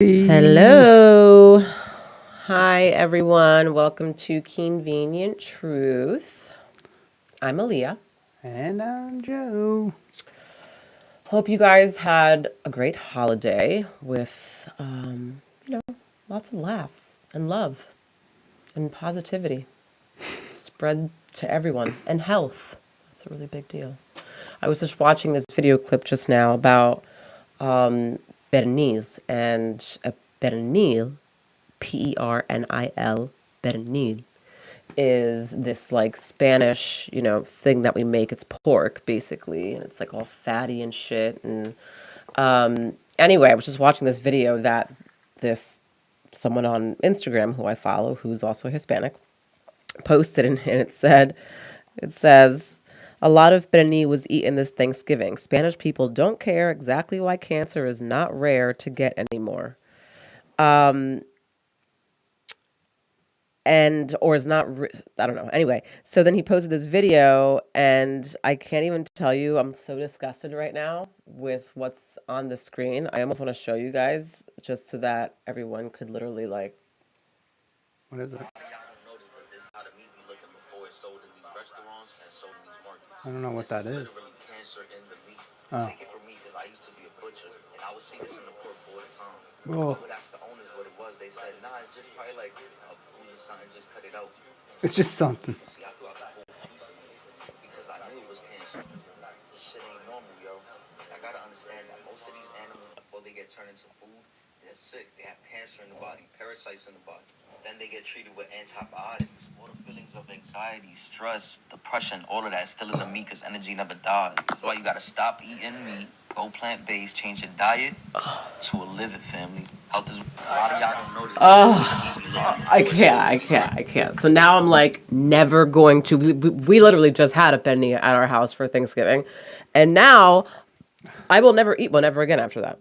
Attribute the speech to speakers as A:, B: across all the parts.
A: Hello. Hi, everyone. Welcome to Keanvenient Truth. I'm Aaliyah.
B: And I'm Joe.
A: Hope you guys had a great holiday with, lots of laughs and love and positivity spread to everyone and health. That's a really big deal. I was just watching this video clip just now about Bernice and a Pernil, Pernil, Pernil, is this like Spanish, thing that we make. It's pork basically, and it's like all fatty and shit. And anyway, I was just watching this video that this someone on Instagram who I follow, who's also Hispanic, posted, and it says, a lot of pernil was eaten this Thanksgiving. Spanish people don't care exactly why cancer is not rare to get anymore. And or is not I don't know. Anyway, so then he posted this video, and I can't even tell you, I'm so disgusted right now with what's on the screen. I almost want to show you guys just so that everyone could literally like.
B: What is it? I don't know what that is. Oh. Oh. It's just something.
C: Turn into food, they're sick, they have cancer in the body, parasites in the body. Then they get treated with antibiotics. All the feelings of anxiety, stress, depression, all of that is still in the meat because energy never dies. That's why you gotta stop eating meat, go plant-based, change your diet to a livid family. Health is a lot of y'all don't know this.
A: I can't. So now I'm like never going to. We literally just had a penny at our house for Thanksgiving, and now I will never eat one ever again after that.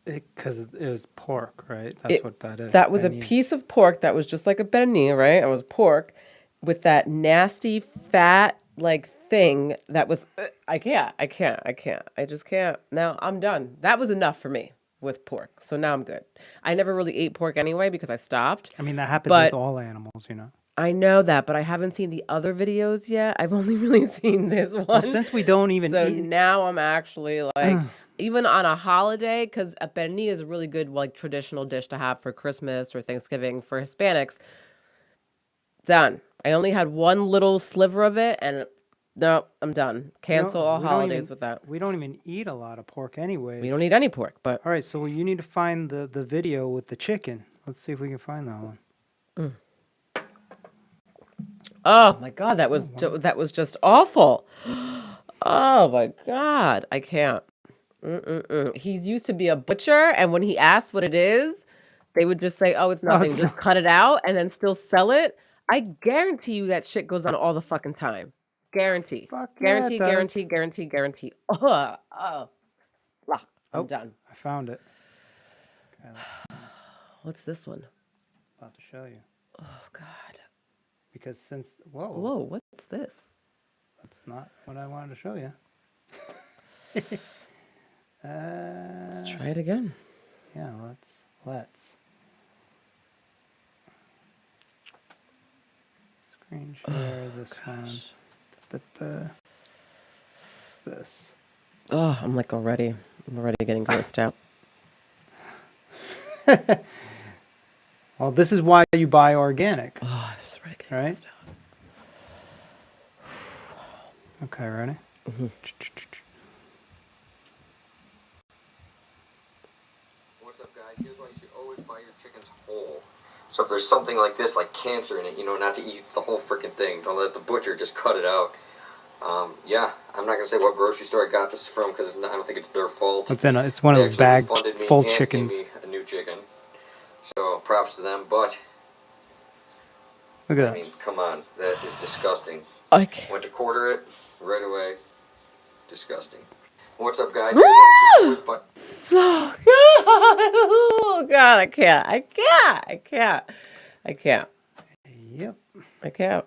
B: Because it was pork, right? That's what that is.
A: That was a piece of pork that was just like a pernil, right? It was pork with that nasty fat like thing that was. I can't. I just can't. Now I'm done. That was enough for me with pork. So now I'm good. I never really ate pork anyway because I stopped.
B: I mean, that happens
A: But
B: with all animals, you know.
A: I know that, but I haven't seen the other videos yet. I've only really seen this one.
B: Well, since we don't even
A: so
B: eat,
A: now I'm actually like, even on a holiday, because a pernil is a really good like traditional dish to have for Christmas or Thanksgiving for Hispanics. Done. I only had one little sliver of it, and no, I'm done. Cancel all holidays with that.
B: we don't even eat a lot of pork, anyways.
A: We don't eat any pork, but
B: All right, so you need to find the video with the chicken. Let's see if we can find that one.
A: oh my god, that was just awful. Oh my god, I can't. He used to be a butcher, and when he asked what it is, they would just say, "Oh, it's nothing.
B: it's
A: Just cut it out and then still sell it." I guarantee you that shit goes on all the fucking time. Guarantee.
B: Fuck yeah, it
A: Guarantee,
B: does.
A: guarantee, guarantee, guarantee. Oh, I'm
B: Oh,
A: done.
B: I found it. Okay,
A: What's this one?
B: about to show you.
A: Oh god.
B: Because
A: Whoa, what's this?
B: that's not what I wanted to show you.
A: Let's try it again.
B: Yeah, let's screen share this one. This.
A: Oh, I'm already getting grossed out.
B: Well, this is why you buy organic.
A: Oh, I'm just already getting
B: Right?
A: grossed out.
B: Okay, ready?
C: What's up, guys? Here's why you should always buy your chickens whole. So if there's something like this, like cancer in it, not to eat the whole freaking thing. Don't let the butcher just cut it out. Yeah, I'm not gonna say what grocery store I got this from because I don't think it's their fault.
B: It's one of those bagged full chickens.
C: Gave me a new chicken, so props to them. But
B: Look at that.
C: I mean, come on, that is disgusting.
A: Okay.
C: Went to quarter it right away. Disgusting. What's up, guys?
A: So good. Oh god, I can't.
B: Yep.
A: I can't.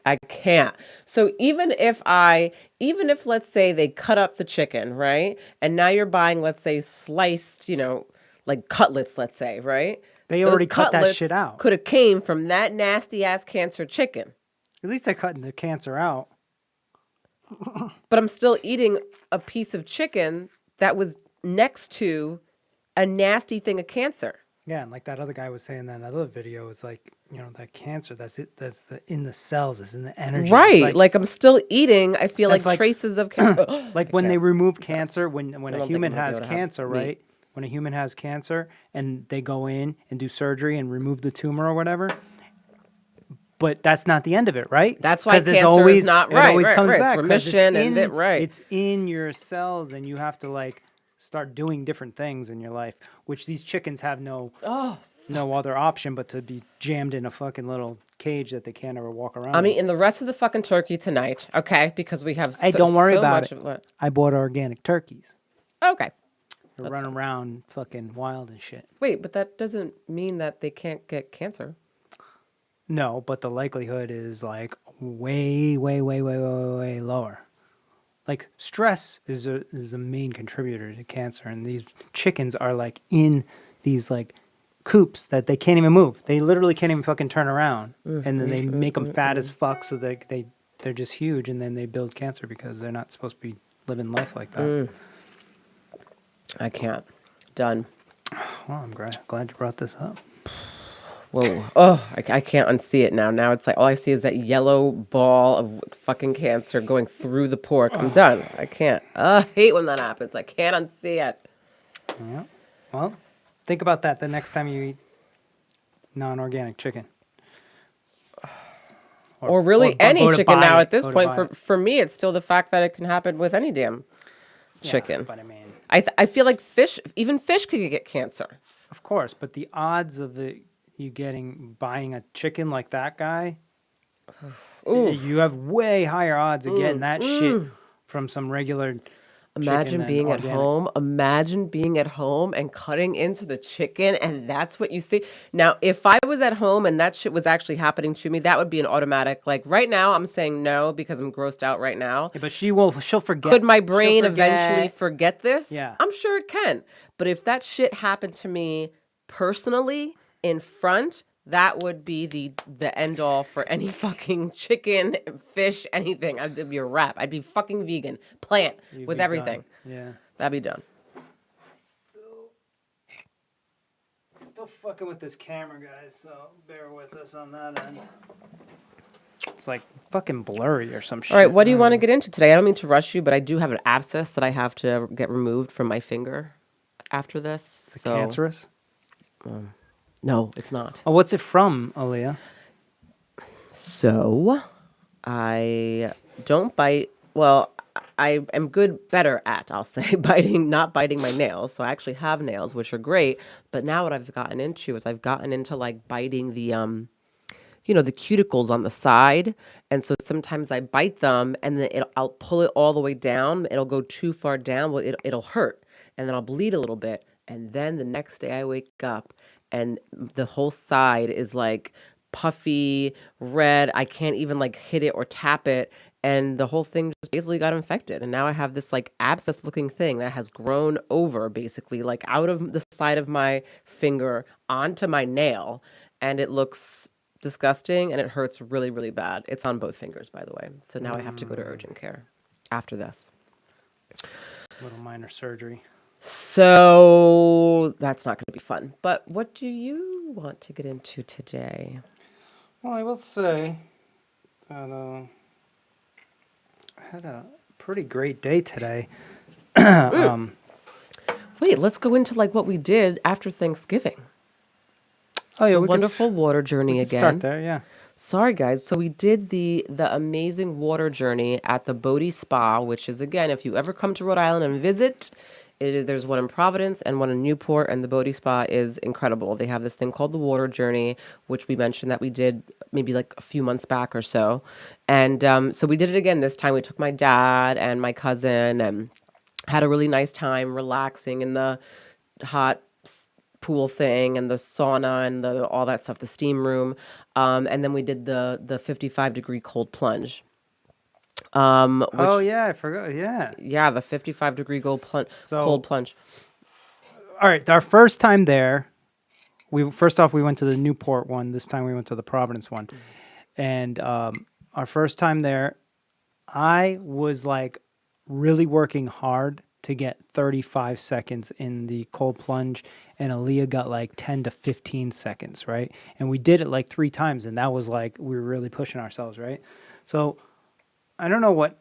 A: I can't. So even if let's say they cut up the chicken, right? And now you're buying, let's say, sliced, like cutlets, let's say, right?
B: They
A: Those
B: already cut that shit
A: cutlets
B: out.
A: could have came from that nasty ass cancer chicken.
B: At least they're cutting the cancer out.
A: But I'm still eating a piece of chicken that was next to a nasty thing of cancer.
B: Yeah, and like that other guy was saying in that other video, it's like, that cancer, that's it, that's in the cells, it's in the energy. It's
A: Right. Like I'm still eating, I feel like
B: that's like
A: traces of cancer.
B: like when they remove cancer, when
A: I
B: a
A: don't think
B: human
A: I'm gonna be
B: has
A: able to have
B: cancer,
A: meat.
B: right? When a human has cancer and they go in and do surgery and remove the tumor or whatever, but that's not the end of it, right?
A: That's why
B: 'Cause there's
A: cancer is not
B: it
A: right,
B: always
A: right,
B: comes
A: right. It's
B: back 'cause
A: remission and right.
B: it's in your cells, and you have to like start doing different things in your life, which these chickens have no other option but to be jammed in a fucking little cage that they can't ever walk around.
A: I'm
B: in.
A: eating the rest of the fucking turkey tonight, okay? Because we have
B: Hey, don't worry
A: so
B: about
A: much
B: it.
A: of what.
B: I bought organic turkeys.
A: Okay.
B: They're running around fucking wild and shit.
A: Wait, but that doesn't mean that they can't get cancer.
B: No, but the likelihood is like way, way, way, way, way, way, way lower. Like stress is a main contributor to cancer, and these chickens are like in these like coops that they can't even move. They literally can't even fucking turn around, and then they make them fat as fuck, so they're just huge, and then they build cancer because they're not supposed to be living life like that.
A: I can't. Done.
B: Well, I'm glad you brought this up.
A: Whoa. Oh, I can't unsee it now. Now it's like all I see is that yellow ball of fucking cancer going through the pork. I'm done. I can't. I hate when that happens. I can't unsee it.
B: Yeah. Well, think about that the next time you eat non-organic chicken.
A: Or really
B: or
A: any
B: go to
A: chicken
B: buy
A: now
B: it,
A: at this
B: go to
A: point.
B: buy it.
A: For me, it's still the fact that it can happen with any damn chicken.
B: Yeah, but I mean,
A: I feel like even fish could get cancer.
B: of course, but the odds of you buying a chicken like that guy, you have way higher odds of getting that shit from some regular
A: Imagine
B: chicken
A: being
B: than
A: at
B: organic.
A: home. Imagine being at home and cutting into the chicken, and that's what you see. Now, if I was at home and that shit was actually happening to me, that would be an automatic. Like right now, I'm saying no because I'm grossed out right now.
B: Yeah, but she'll forget.
A: Could my
B: She'll
A: brain
B: forget.
A: eventually forget this?
B: Yeah.
A: I'm sure it can. But if that shit happened to me personally in front, that would be the end all for any fucking chicken, fish, anything. It'd be a wrap. I'd be fucking vegan, plant
B: You'd
A: with
B: be
A: everything.
B: done. Yeah.
A: That'd be done.
B: Still fucking with this camera, guys, so bear with us on that end. It's like fucking blurry or some shit.
A: All right, what do you want to get into today? I don't mean to rush you, but I do have an abscess that I have to get removed from my finger after this.
B: Is it cancerous?
A: No, it's not.
B: Oh, what's it from, Aaliyah?
A: So, I don't bite. Well, I am better at, I'll say, not biting my nails. So I actually have nails, which are great. But now what I've gotten into is I've gotten into like biting the, the cuticles on the side. And so sometimes I bite them and then I'll pull it all the way down. It'll go too far down. Well, it'll hurt. And then I'll bleed a little bit. And then the next day I wake up and the whole side is like puffy, red. I can't even like hit it or tap it. And the whole thing just basically got infected. And now I have this like abscess looking thing that has grown over basically like out of the side of my finger onto my nail. And it looks disgusting and it hurts really, really bad. It's on both fingers, by the way. So now I have to go to urgent care after this.
B: Little minor surgery.
A: So that's not going to be fun. But what do you want to get into today?
B: Well, I will say that I had a pretty great day today.
A: Wait, let's go into like what we did after Thanksgiving.
B: Oh yeah,
A: The wonderful water journey again.
B: Start there, yeah.
A: Sorry, guys. So we did the amazing water journey at the Bodhi Spa, which is, again, if you ever come to Rhode Island and visit, there's one in Providence and one in Newport, and the Bodhi Spa is incredible. They have this thing called the water journey, which we mentioned that we did maybe like a few months back or so. And so we did it again this time. We took my dad and my cousin and had a really nice time relaxing in the hot pool thing and the sauna and the all that stuff, the steam room, and then we did the 55-degree cold plunge, which
B: Oh yeah, I forgot. Yeah.
A: yeah, the 55-degree cold
B: So,
A: plunge.
B: all right, our first time there, we first off we went to the Newport one. This time we went to the Providence one, and our first time there, I was like really working hard to get 35 seconds in the cold plunge, and Aaliyah got like 10 to 15 seconds, right? And we did it like 3 times, and that was like we were really pushing ourselves, right? So I don't know what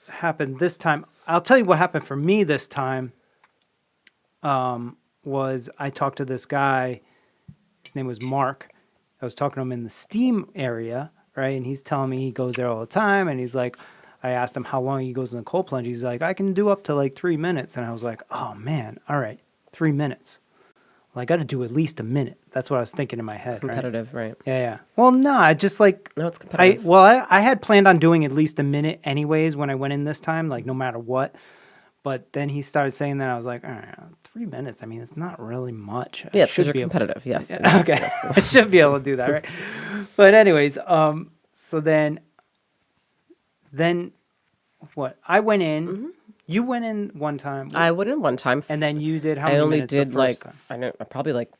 B: happened this time. I'll tell you what happened for me this time. Was I talked to this guy. His name was Mark. I was talking to him in the steam area, right? And he's telling me he goes there all the time. And he's like, I asked him how long he goes in the cold plunge. He's like, I can do up to like 3 minutes. And I was like, oh man, all right, 3 minutes. Well, I got to do at least a minute. That's what I was thinking in my head, right?
A: Competitive, right?
B: Yeah, yeah. Well, no, I just like
A: No, it's competitive.
B: I had planned on doing at least a minute anyways when I went in this time, like no matter what. But then he started saying that I was like, all right, 3 minutes. I mean, it's not really much. I
A: Yes, because
B: should
A: you're
B: be able-
A: competitive. Yes.
B: Yeah,
A: yes,
B: okay,
A: yes,
B: I should be able to do that, right? But anyways, so then what? I went in. You went in one time,
A: I went in one time.
B: and then you did how
A: I
B: many
A: only
B: minutes the
A: did
B: first
A: like
B: time?
A: I know probably like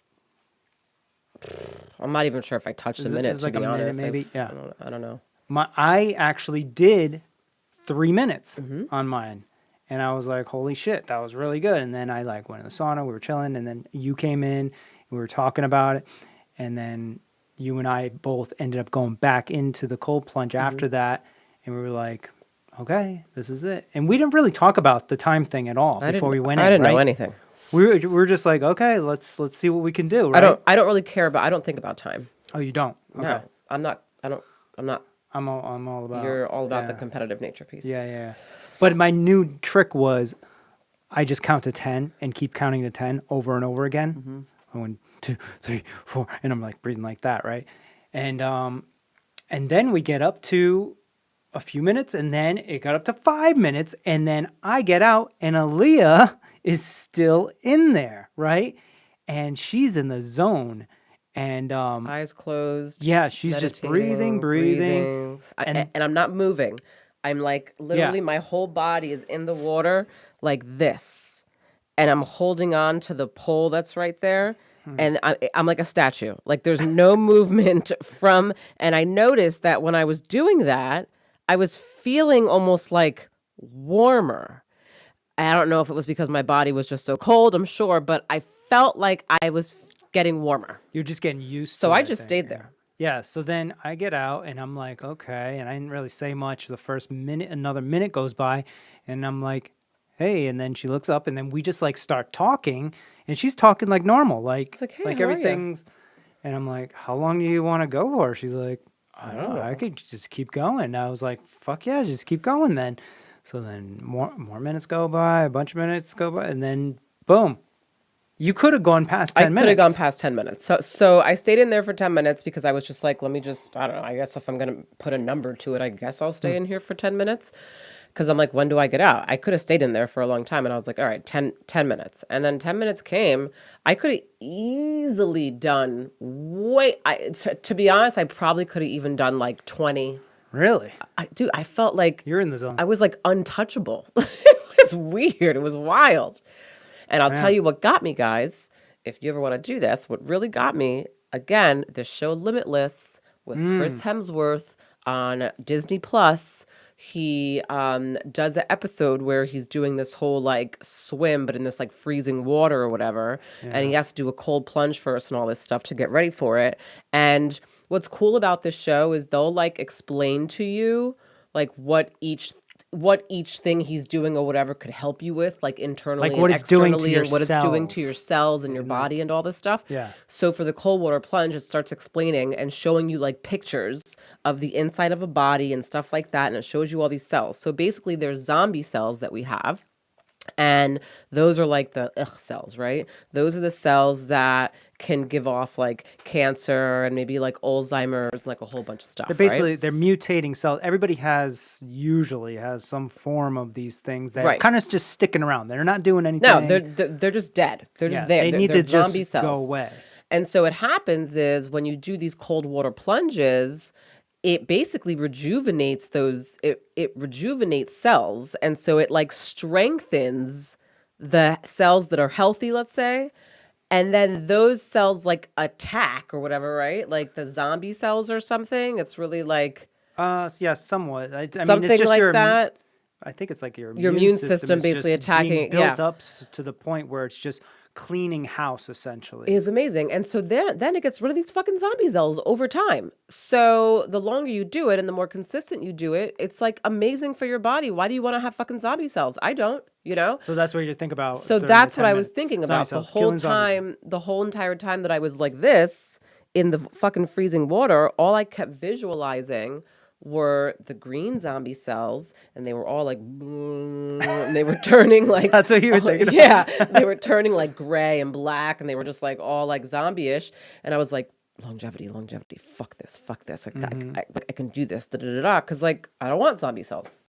A: I'm not even sure if I touched the
B: It
A: minute
B: was
A: to
B: like
A: be
B: a minute,
A: honest.
B: maybe. Yeah.
A: I don't know.
B: I actually did 3 minutes
A: Mm-hmm.
B: on mine. And I was like, holy shit, that was really good. And then I like went in the sauna, we were chilling, and then you came in, we were talking about it, and then you and I both ended up going back into the cold plunge
A: Mm-hmm.
B: after that, and we were like, okay, this is it. And we didn't really talk about the time thing at all before we went in.
A: I didn't know
B: right?
A: anything.
B: We were just like, okay, let's see what we can do, right?
A: I don't really care about I don't think about time.
B: Oh, you don't? Okay.
A: No. I'm not
B: I'm all about.
A: you're all about the
B: yeah.
A: competitive nature piece.
B: Yeah, yeah. But my new trick was I just count to 10 and keep counting to 10 over and over again.
A: Mm-hmm.
B: 1, 2, 3, 4, and I'm like breathing like that, right? And then we get up to a few minutes, and then it got up to 5 minutes, and then I get out, and Aaliyah is still in there, right? And she's in the zone, and
A: Eyes closed.
B: yeah, she's just breathing,
A: And I'm not moving. I'm like literally my whole body is in the water like this. And I'm holding on to the pole that's right there. And I'm like a statue. Like there's no movement from. And I noticed that when I was doing that, I was feeling almost like warmer. I don't know if it was because my body was just so cold, I'm sure, but I felt like I was getting warmer.
B: You're just getting used to
A: So
B: it,
A: I just
B: think,
A: stayed
B: yeah.
A: there.
B: Yeah, so then I get out and I'm like, okay, and I didn't really say much. The first minute, another minute goes by, and I'm like, hey, and then she looks up, and then we just like start talking, and she's talking like normal, like
A: like, hey, how are ya?
B: everything's, and I'm like, how long do you want to go for? She's like, I don't know, I could just keep going. I was like, fuck yeah, just keep going then. So then more minutes go by, a bunch of minutes go by, and then boom. You could have gone past 10 minutes.
A: I could have gone past 10 minutes. So I stayed in there for 10 minutes because I was just like, let me just, I don't know, I guess if I'm going to put a number to it, I guess I'll stay in here for 10 minutes. Because I'm like, when do I get out? I could have stayed in there for a long time. And I was like, all right, 10 minutes. And then 10 minutes came. I could have easily done to be honest, I probably could have even done like 20.
B: Really?
A: Dude, I felt like
B: You're in the zone.
A: I was like untouchable. It was weird. It was wild. And I'll tell you what got me, guys. If you ever want to do this, what really got me, again, the show Limitless with Chris Hemsworth on Disney Plus. He does an episode where he's doing this whole like swim, but in this like freezing water or whatever. And he has to do a cold plunge first and all this stuff to get ready for it. And what's cool about this show is they'll like explain to you like what each thing he's doing or whatever could help you with, like internally
B: Like what
A: and
B: it's doing to
A: externally,
B: your
A: and what it's doing to
B: cells.
A: your cells and your body and all this stuff.
B: Yeah.
A: So for the cold water plunge, it starts explaining and showing you like pictures of the inside of a body and stuff like that, and it shows you all these cells. So basically, there's zombie cells that we have. And those are like the cells, right? Those are the cells that can give off like cancer and maybe like Alzheimer's and like a whole bunch of stuff,
B: They're
A: right?
B: basically they're mutating cells. Everybody usually has some form of these things that are
A: Right.
B: kind of just sticking around. They're not doing
A: No,
B: anything.
A: they're just dead. They're just
B: Yeah,
A: there.
B: they need
A: They're
B: to just
A: zombie
B: go
A: cells.
B: away.
A: And so what happens is when you do these cold water plunges, it basically rejuvenates it rejuvenates cells. And so it like strengthens the cells that are healthy, let's say. And then those cells like attack or whatever, right? Like the zombie cells or something. It's really like
B: Yeah, somewhat. I mean, it's
A: something
B: just
A: like that.
B: I think it's like your
A: Your
B: immune
A: immune
B: system
A: system
B: is
A: basically
B: just being
A: attacking.
B: built
A: Yeah.
B: up to the point where it's just cleaning house essentially.
A: Is amazing. And so then it gets rid of these fucking zombie cells over time. So the longer you do it and the more consistent you do it, it's like amazing for your body. Why do you want to have fucking zombie cells? I don't, you know?
B: So that's what you think about.
A: So
B: during
A: that's
B: the
A: what I
B: 10
A: was
B: minute
A: thinking
B: zombie
A: about the
B: cells,
A: whole
B: killing zombies.
A: time, the whole entire time that I was like this in the fucking freezing water. All I kept visualizing were the green zombie cells, and they were all like, and they were turning like,
B: That's what you were thinking about.
A: yeah, they were turning like gray and black, and they were just like all like zombie-ish. And I was like, longevity, fuck this. I can do this, da da da da. Because like, I don't want zombie cells.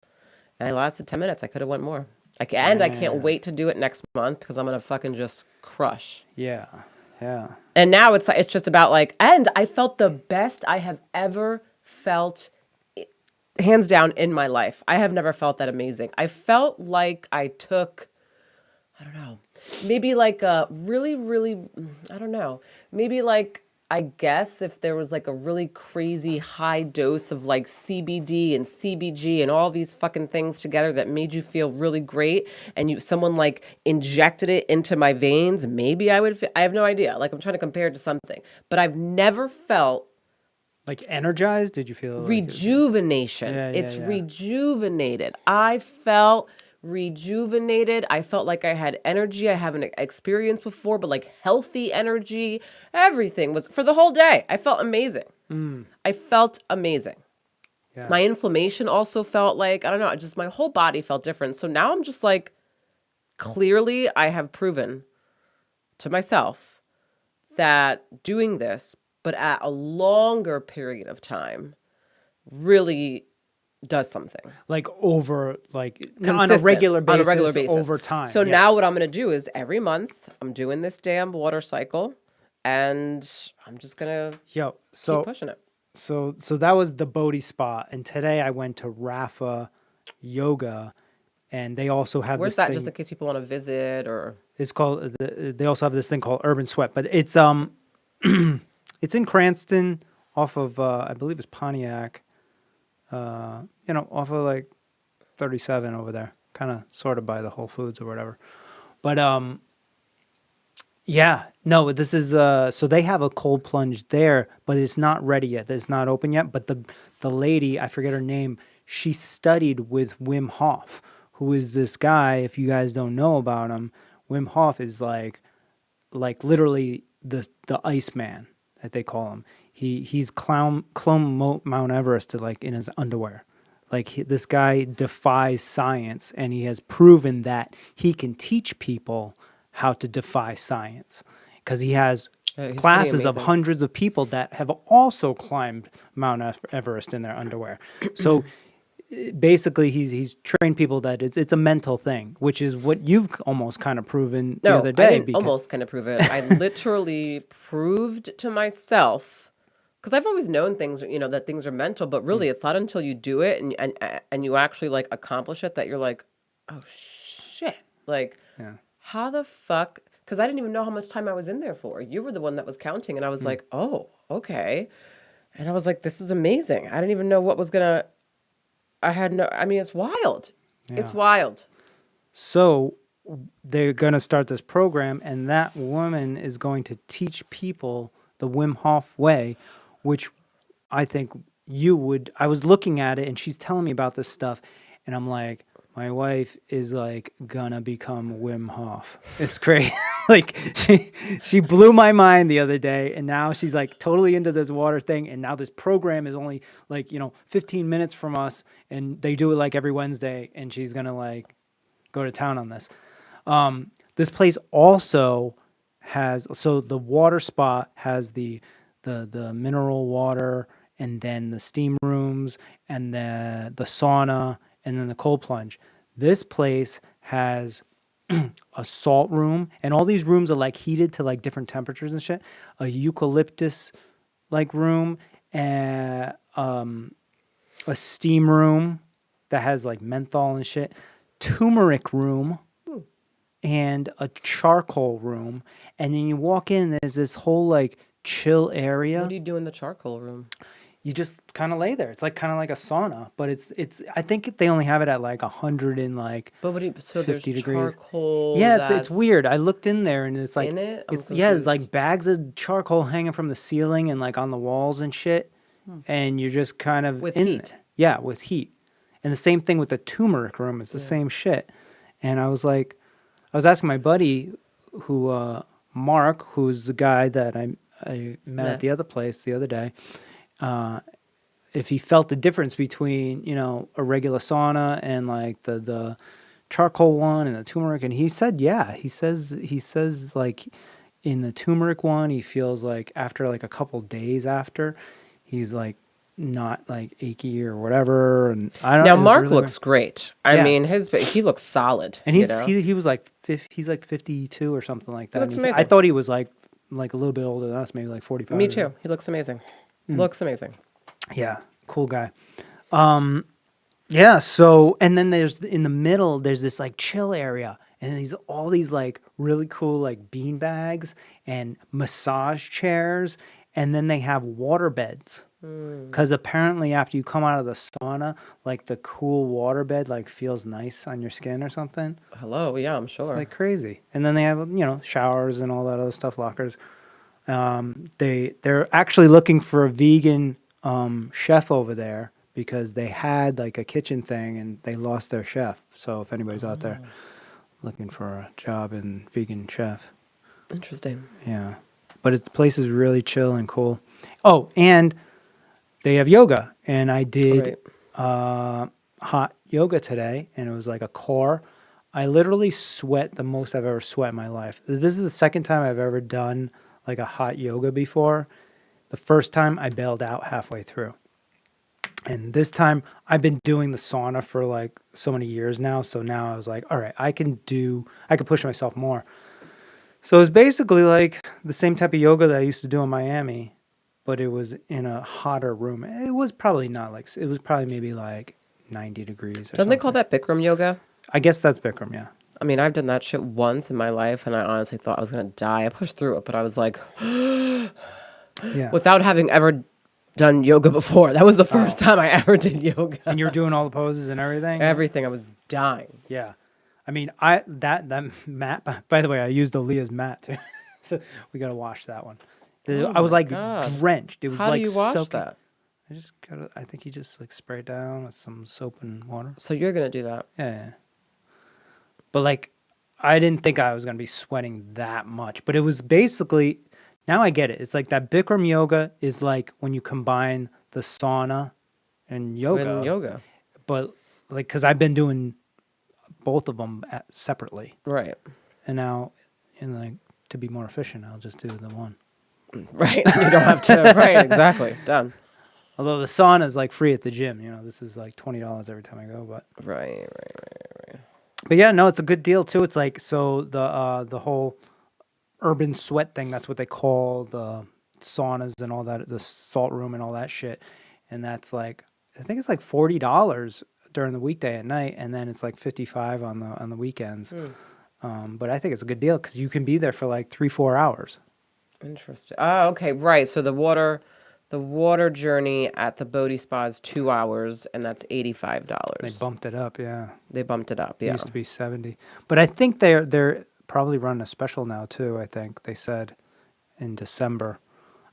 A: And I lasted 10 minutes. I could have went more. I can't wait to do it next month because I'm gonna fucking just crush.
B: Yeah.
A: And now it's just about like, and I felt the best I have ever felt, hands down, in my life. I have never felt that amazing. I felt like I took, I don't know, maybe like a really, really, I don't know, maybe like, I guess if there was like a really crazy high dose of like CBD and CBG and all these fucking things together that made you feel really great, and someone like injected it into my veins, maybe I would. I have no idea. Like I'm trying to compare it to something, but I've never felt
B: Like energized? Did you feel like
A: rejuvenation.
B: Yeah,
A: It's
B: yeah.
A: rejuvenated. I felt rejuvenated. I felt like I had energy I haven't experienced before, but like healthy energy. Everything was for the whole day. I felt amazing. I felt amazing.
B: Yeah.
A: My inflammation also felt like, I don't know, just my whole body felt different. So now I'm just like, clearly I have proven to myself that doing this, but at a longer period of time, really does something.
B: like over like on a
A: Consistent,
B: regular
A: on a regular basis.
B: over time?
A: So now
B: yes.
A: what I'm going to do is every month I'm doing this damn water cycle, and I'm just going to
B: Yo,
A: keep
B: so
A: pushing it.
B: so that was the Bodhi spot, and today I went to Rafa Yoga, and they also have
A: Where's
B: this
A: that?
B: thing.
A: Just in case people want to visit or.
B: It's called. They also have this thing called Urban Sweat, but it's it's in Cranston, off of I believe it's Pontiac. Off of like 37 over there, kind of sort of by the Whole Foods or whatever. But yeah, no, this is so they have a cold plunge there, but it's not ready yet. It's not open yet. But the lady, I forget her name, she studied with Wim Hof, who is this guy. If you guys don't know about him, Wim Hof is like literally the Iceman that they call him. He's clone Mount Everest to like in his underwear. Like this guy defies science, and he has proven that he can teach people how to defy science because he has
A: He's pretty
B: classes of
A: amazing.
B: hundreds of people that have also climbed Mount Everest in their underwear. So basically, he's trained people that it's a mental thing, which is what you've almost kind of proven the
A: No,
B: other day.
A: I didn't almost kind of prove it. I literally proved to myself, because I've always known things, that things are mental, but really it's not until you do it and you actually like accomplish it that you're like, oh shit, like
B: Yeah.
A: how the fuck? Because I didn't even know how much time I was in there for. You were the one that was counting, and I was like, oh, okay, and I was like, this is amazing. I didn't even know what was gonna. I mean, it's wild. It's
B: Yeah.
A: wild.
B: So they're going to start this program, and that woman is going to teach people the Wim Hof way, which I think you would. I was looking at it, and she's telling me about this stuff, and I'm like, my wife is like gonna become Wim Hof. It's great. Like she blew my mind the other day, and now she's like totally into this water thing, and now this program is only like 15 minutes from us, and they do it like every Wednesday, and she's gonna like go to town on this. This place also has, so the water spa has the mineral water, and then the steam rooms, and the sauna, and then the cold plunge. This place has a salt room, and all these rooms are like heated to like different temperatures and shit. A eucalyptus like room, and a steam room that has like menthol and shit, turmeric room, and a charcoal room. And then you walk in, there's this whole like chill area.
A: What do you do in the charcoal room?
B: You just kind of lay there. It's like kind of like a sauna, but it's. I think they only have it at like 100 and like
A: But what do you, so there's
B: 50 degrees.
A: charcoal
B: Yeah, it's
A: that's
B: weird. I looked in there and it's like
A: in it? I'm
B: it's
A: confused.
B: like bags of charcoal hanging from the ceiling and like on the walls and shit, and you're just kind of
A: With
B: in
A: heat.
B: there. Yeah, with heat. And the same thing with the turmeric room. It's the same shit. And I was like, I was asking my buddy, who Mark, who's the guy that I met
A: Yeah.
B: at the other place the other day, if he felt the difference between, you know, a regular sauna and like the charcoal one and the turmeric. And he said, yeah, he says like in the turmeric one, he feels like after like a couple days after, he's like not like achy or whatever. And I don't
A: Now
B: it was
A: Mark
B: really
A: looks great. I
B: Yeah.
A: mean, he looks solid.
B: and
A: you know?
B: he was like he's like 52 or something like that.
A: looks
B: And I
A: amazing.
B: thought he was like a little bit older than us, maybe like 45.
A: Me
B: or
A: too.
B: something.
A: He looks amazing.
B: Hmm.
A: Looks amazing.
B: Yeah, cool guy. Yeah, so and then there's in the middle there's this like chill area, and these all these like really cool like bean bags and massage chairs, and then they have water beds. Because apparently after you come out of the sauna, like the cool water bed like feels nice on your skin or something.
A: Hello. Yeah, I'm
B: It's
A: sure.
B: like crazy. And then they have, you know, showers and all that other stuff, lockers. They're actually looking for a vegan chef over there because they had like a kitchen thing and they lost their chef. So if anybody's out there looking for a job in vegan chef,
A: Interesting.
B: yeah. But the place is really chill and cool. Oh, and they have yoga, and I did hot yoga today, and it was like a core. I literally sweat the most I've ever sweat in my life. This is the second time I've ever done like a hot yoga before. The first time I bailed out halfway through. And this time I've been doing the sauna for like so many years now. So now I was like, all right, I can push myself more. So it's basically like the same type of yoga that I used to do in Miami, but it was in a hotter room. It was probably not like, it was probably maybe like 90 degrees or
A: Don't
B: something.
A: they call that Bikram yoga?
B: I guess that's Bikram, yeah.
A: I mean, I've done that shit once in my life, and I honestly thought I was gonna die. I pushed through it, but I was like,
B: Yeah.
A: without having ever done yoga before. That was the first time I ever did yoga.
B: And you were doing all the poses and everything?
A: Everything. I was dying.
B: Yeah. I mean, that mat, by the way, I used Aaliyah's mat too. So we got to wash that one. I was
A: my
B: like
A: God.
B: drenched. It was
A: How
B: like
A: do you wash
B: soaking.
A: that?
B: I think you just like spray it down with some soap and water.
A: So you're gonna do that?
B: Yeah. But like, I didn't think I was going to be sweating that much, but it was basically, now I get it. It's like that Bikram yoga is like when you combine the sauna and yoga.
A: In yoga,
B: But like, cause I've been doing both of them separately.
A: right?
B: And now, and like, to be more efficient, I'll just do the one.
A: Right. You don't have to. Right. Exactly. Done.
B: Although the sauna is like free at the gym, you know, this is like $20 every time I go, but.
A: Right.
B: But yeah, no, it's a good deal too. It's like, so the whole urban sweat thing, that's what they call the saunas and all that, the salt room and all that shit. And that's like, I think it's like $40 during the weekday at night, and then it's like $55 on the weekends. But I think it's a good deal because you can be there for like 3-4 hours.
A: Interesting. Oh, okay. Right. So the water journey at the Bodhi Spa is 2 hours, and that's $85.
B: They bumped it up, yeah.
A: They bumped it up.
B: It
A: Yeah.
B: used to be 70. But I think they're probably running a special now too, I think. They said in December.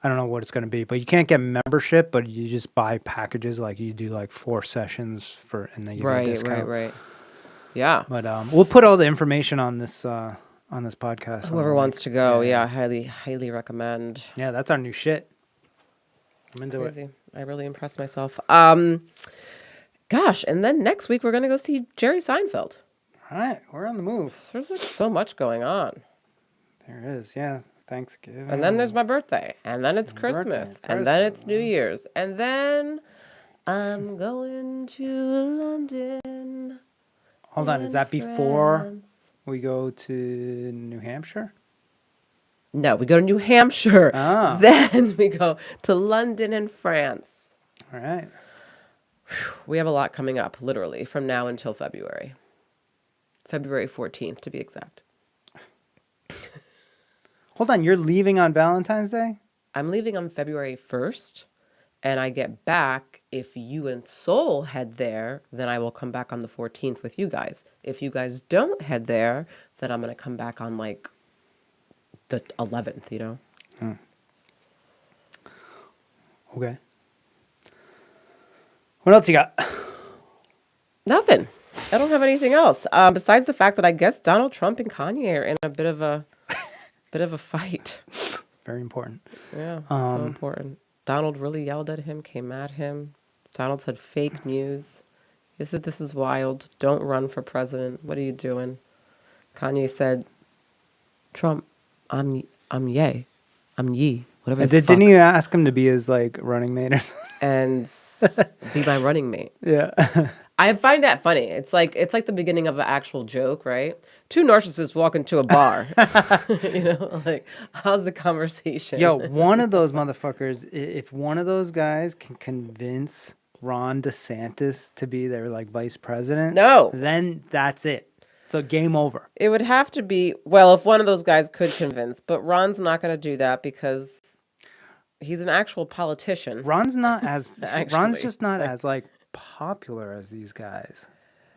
B: I don't know what it's going to be, but you can't get membership, but you just buy packages, like you do like 4 sessions and then you get a discount.
A: Right. Yeah.
B: But we'll put all the information on this podcast.
A: Whoever wants to go, yeah, highly recommend.
B: Yeah, that's our new shit. I'm into
A: Crazy.
B: it.
A: I really impressed myself. Gosh, and then next week we're gonna go see Jerry Seinfeld.
B: All right, we're on the move.
A: There's like so much going on.
B: There is, yeah. Thanksgiving.
A: And then there's my birthday. And then it's
B: Your birthday,
A: Christmas. And then
B: Christmas,
A: it's New Year's. And then I'm going to London
B: Hold on, is
A: in
B: that before
A: France.
B: we go to New Hampshire?
A: No, we go to New Hampshire.
B: Ah.
A: Then we go to London and France.
B: All right.
A: We have a lot coming up, literally, from now until February. February 14th, to be exact.
B: Hold on, you're leaving on Valentine's Day?
A: I'm leaving on February 1st, and I get back. If you and Soul head there, then I will come back on the 14th with you guys. If you guys don't head there, then I'm going to come back on, like, the 11th, you know?
B: Okay. What else you got?
A: Nothing. I don't have anything else. Besides the fact that I guess Donald Trump and Kanye are in a bit of a fight.
B: Very important.
A: Yeah, so important. Donald really yelled at him, came at him. Donald said fake news. He said, "This is wild. Don't run for president. What are you doing?" Kanye said, "Trump, I'm yay. I'm ye. Whatever
B: And
A: the
B: didn't
A: fuck.
B: you ask him to be his like running mate or something?
A: And be my running mate."
B: Yeah.
A: I find that funny. It's like the beginning of an actual joke, right? Two narcissists walk into a bar. You know, like, how's the conversation?
B: Yo, one of those motherfuckers, if one of those guys can convince Ron DeSantis to be their like vice president,
A: No.
B: then that's it. So game over.
A: It would have to be, well, if one of those guys could convince, but Ron's not going to do that because he's an actual politician.
B: Ron's not as Ron's
A: Actually,
B: just not as like popular as these guys,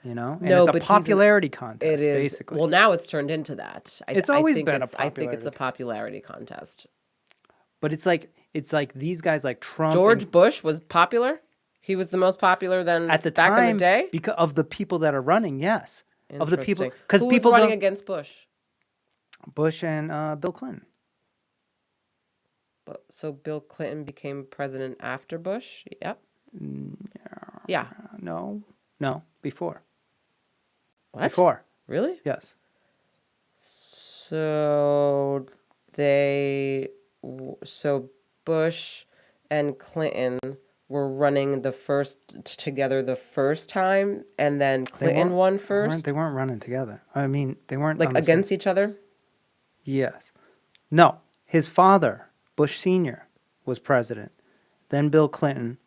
B: you know? And
A: No,
B: it's a
A: but he's
B: popularity contest,
A: It is.
B: basically.
A: Well, now it's turned into that.
B: It's always
A: think
B: been a
A: I think it's a
B: popularity.
A: popularity contest.
B: But it's like these guys like Trump
A: George
B: and
A: Bush was popular. He was the most popular then
B: at the
A: back
B: time
A: in the day.
B: because of the people that are running, yes. Of the people
A: Interesting.
B: because
A: Who
B: people
A: was running
B: don't
A: against Bush?
B: Bush and Bill Clinton.
A: But so Bill Clinton became president after Bush. Yep. Yeah.
B: No, before.
A: What?
B: Before.
A: Really?
B: Yes.
A: So so Bush and Clinton were running together the first time, and then Clinton won first,
B: They weren't running together. I mean, they weren't
A: like
B: on the
A: against
B: same.
A: each other.
B: Yes. No, his father, Bush Sr., was president. Then Bill Clinton.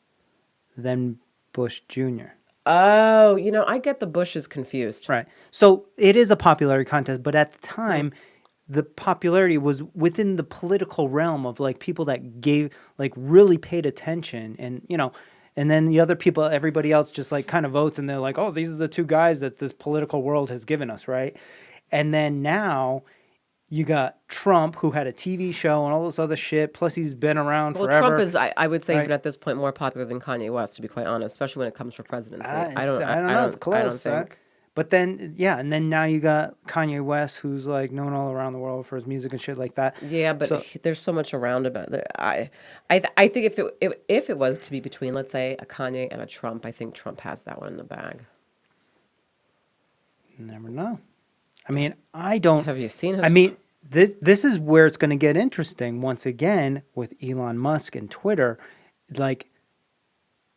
B: Then Bush Jr.
A: Oh, I get the Bushes confused.
B: Right. So it is a popularity contest, but at the time, the popularity was within the political realm of like people that gave like really paid attention, and and then the other people, everybody else just like kind of votes, and they're like, oh, these are the two guys that this political world has given us, right? And then now you got Trump, who had a TV show and all this other shit. Plus, he's been around
A: Well,
B: forever.
A: Trump is, I would say,
B: right?
A: even at this point, more popular than Kanye West, to be quite honest, especially when it comes for presidency.
B: I don't know. It's close.
A: I don't think.
B: But then, yeah, and then now you got Kanye West, who's like known all around the world for his music and shit like that.
A: Yeah, but
B: So-
A: there's so much around about it. I think if it was to be between, let's say, a Kanye and a Trump, I think Trump has that one in the bag.
B: Never know. I mean, I don't.
A: Have you seen his?
B: I mean, this is where it's going to get interesting once again with Elon Musk and Twitter. Like,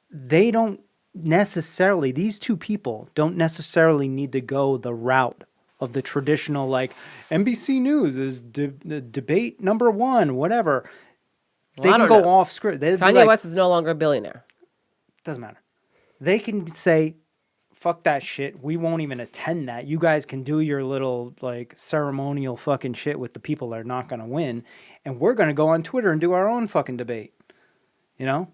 B: they don't necessarily, these two people don't necessarily need to go the route of the traditional, like, NBC News is debate number one, whatever. They
A: Well, I
B: can
A: don't
B: go
A: know.
B: off script. They'd be
A: Kanye
B: like,
A: West is no longer a billionaire.
B: doesn't matter. They can say, fuck that shit. We won't even attend that. You guys can do your little like ceremonial fucking shit with the people that are not going to win. And we're going to go on Twitter and do our own fucking debate. You know?